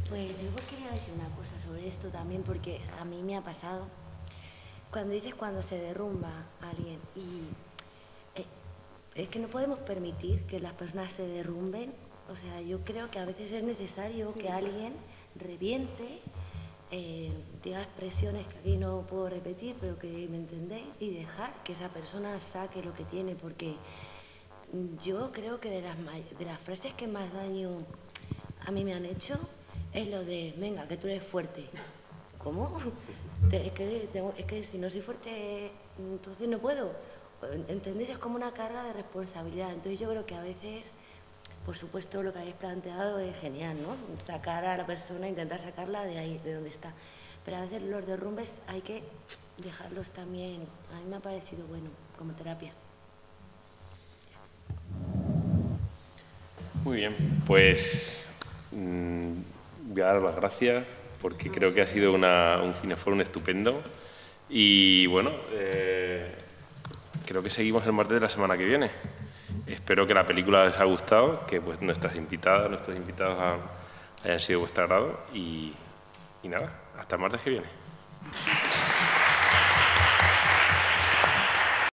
Pues yo quería decir una cosa sobre esto también, porque a mí me ha pasado. Cuando dices cuando se derrumba alguien, y es que no podemos permitir que las personas se derrumben. O sea, yo creo que a veces es necesario que alguien reviente, diga expresiones que aquí no puedo repetir, pero que me entendéis, y dejar que esa persona saque lo que tiene, porque yo creo que de las frases que más daño a mí me han hecho es lo de, venga, que tú eres fuerte. ¿Cómo? Es que si no soy fuerte, entonces no puedo. ¿Entendéis? Es como una carga de responsabilidad. Entonces yo creo que a veces... Por supuesto, lo que habéis planteado es genial, ¿no? Sacar a la persona, intentar sacarla de ahí, de donde está. Pero a veces los derrumbes hay que dejarlos también. A mí me ha parecido bueno, como terapia. Muy bien, pues voy a dar las gracias porque creo que ha sido un cineforum estupendo. Y bueno, creo que seguimos el martes de la semana que viene. Espero que la película les haya gustado, que pues nuestros invitados hayan sido de vuestro agrado y nada, hasta el martes que viene.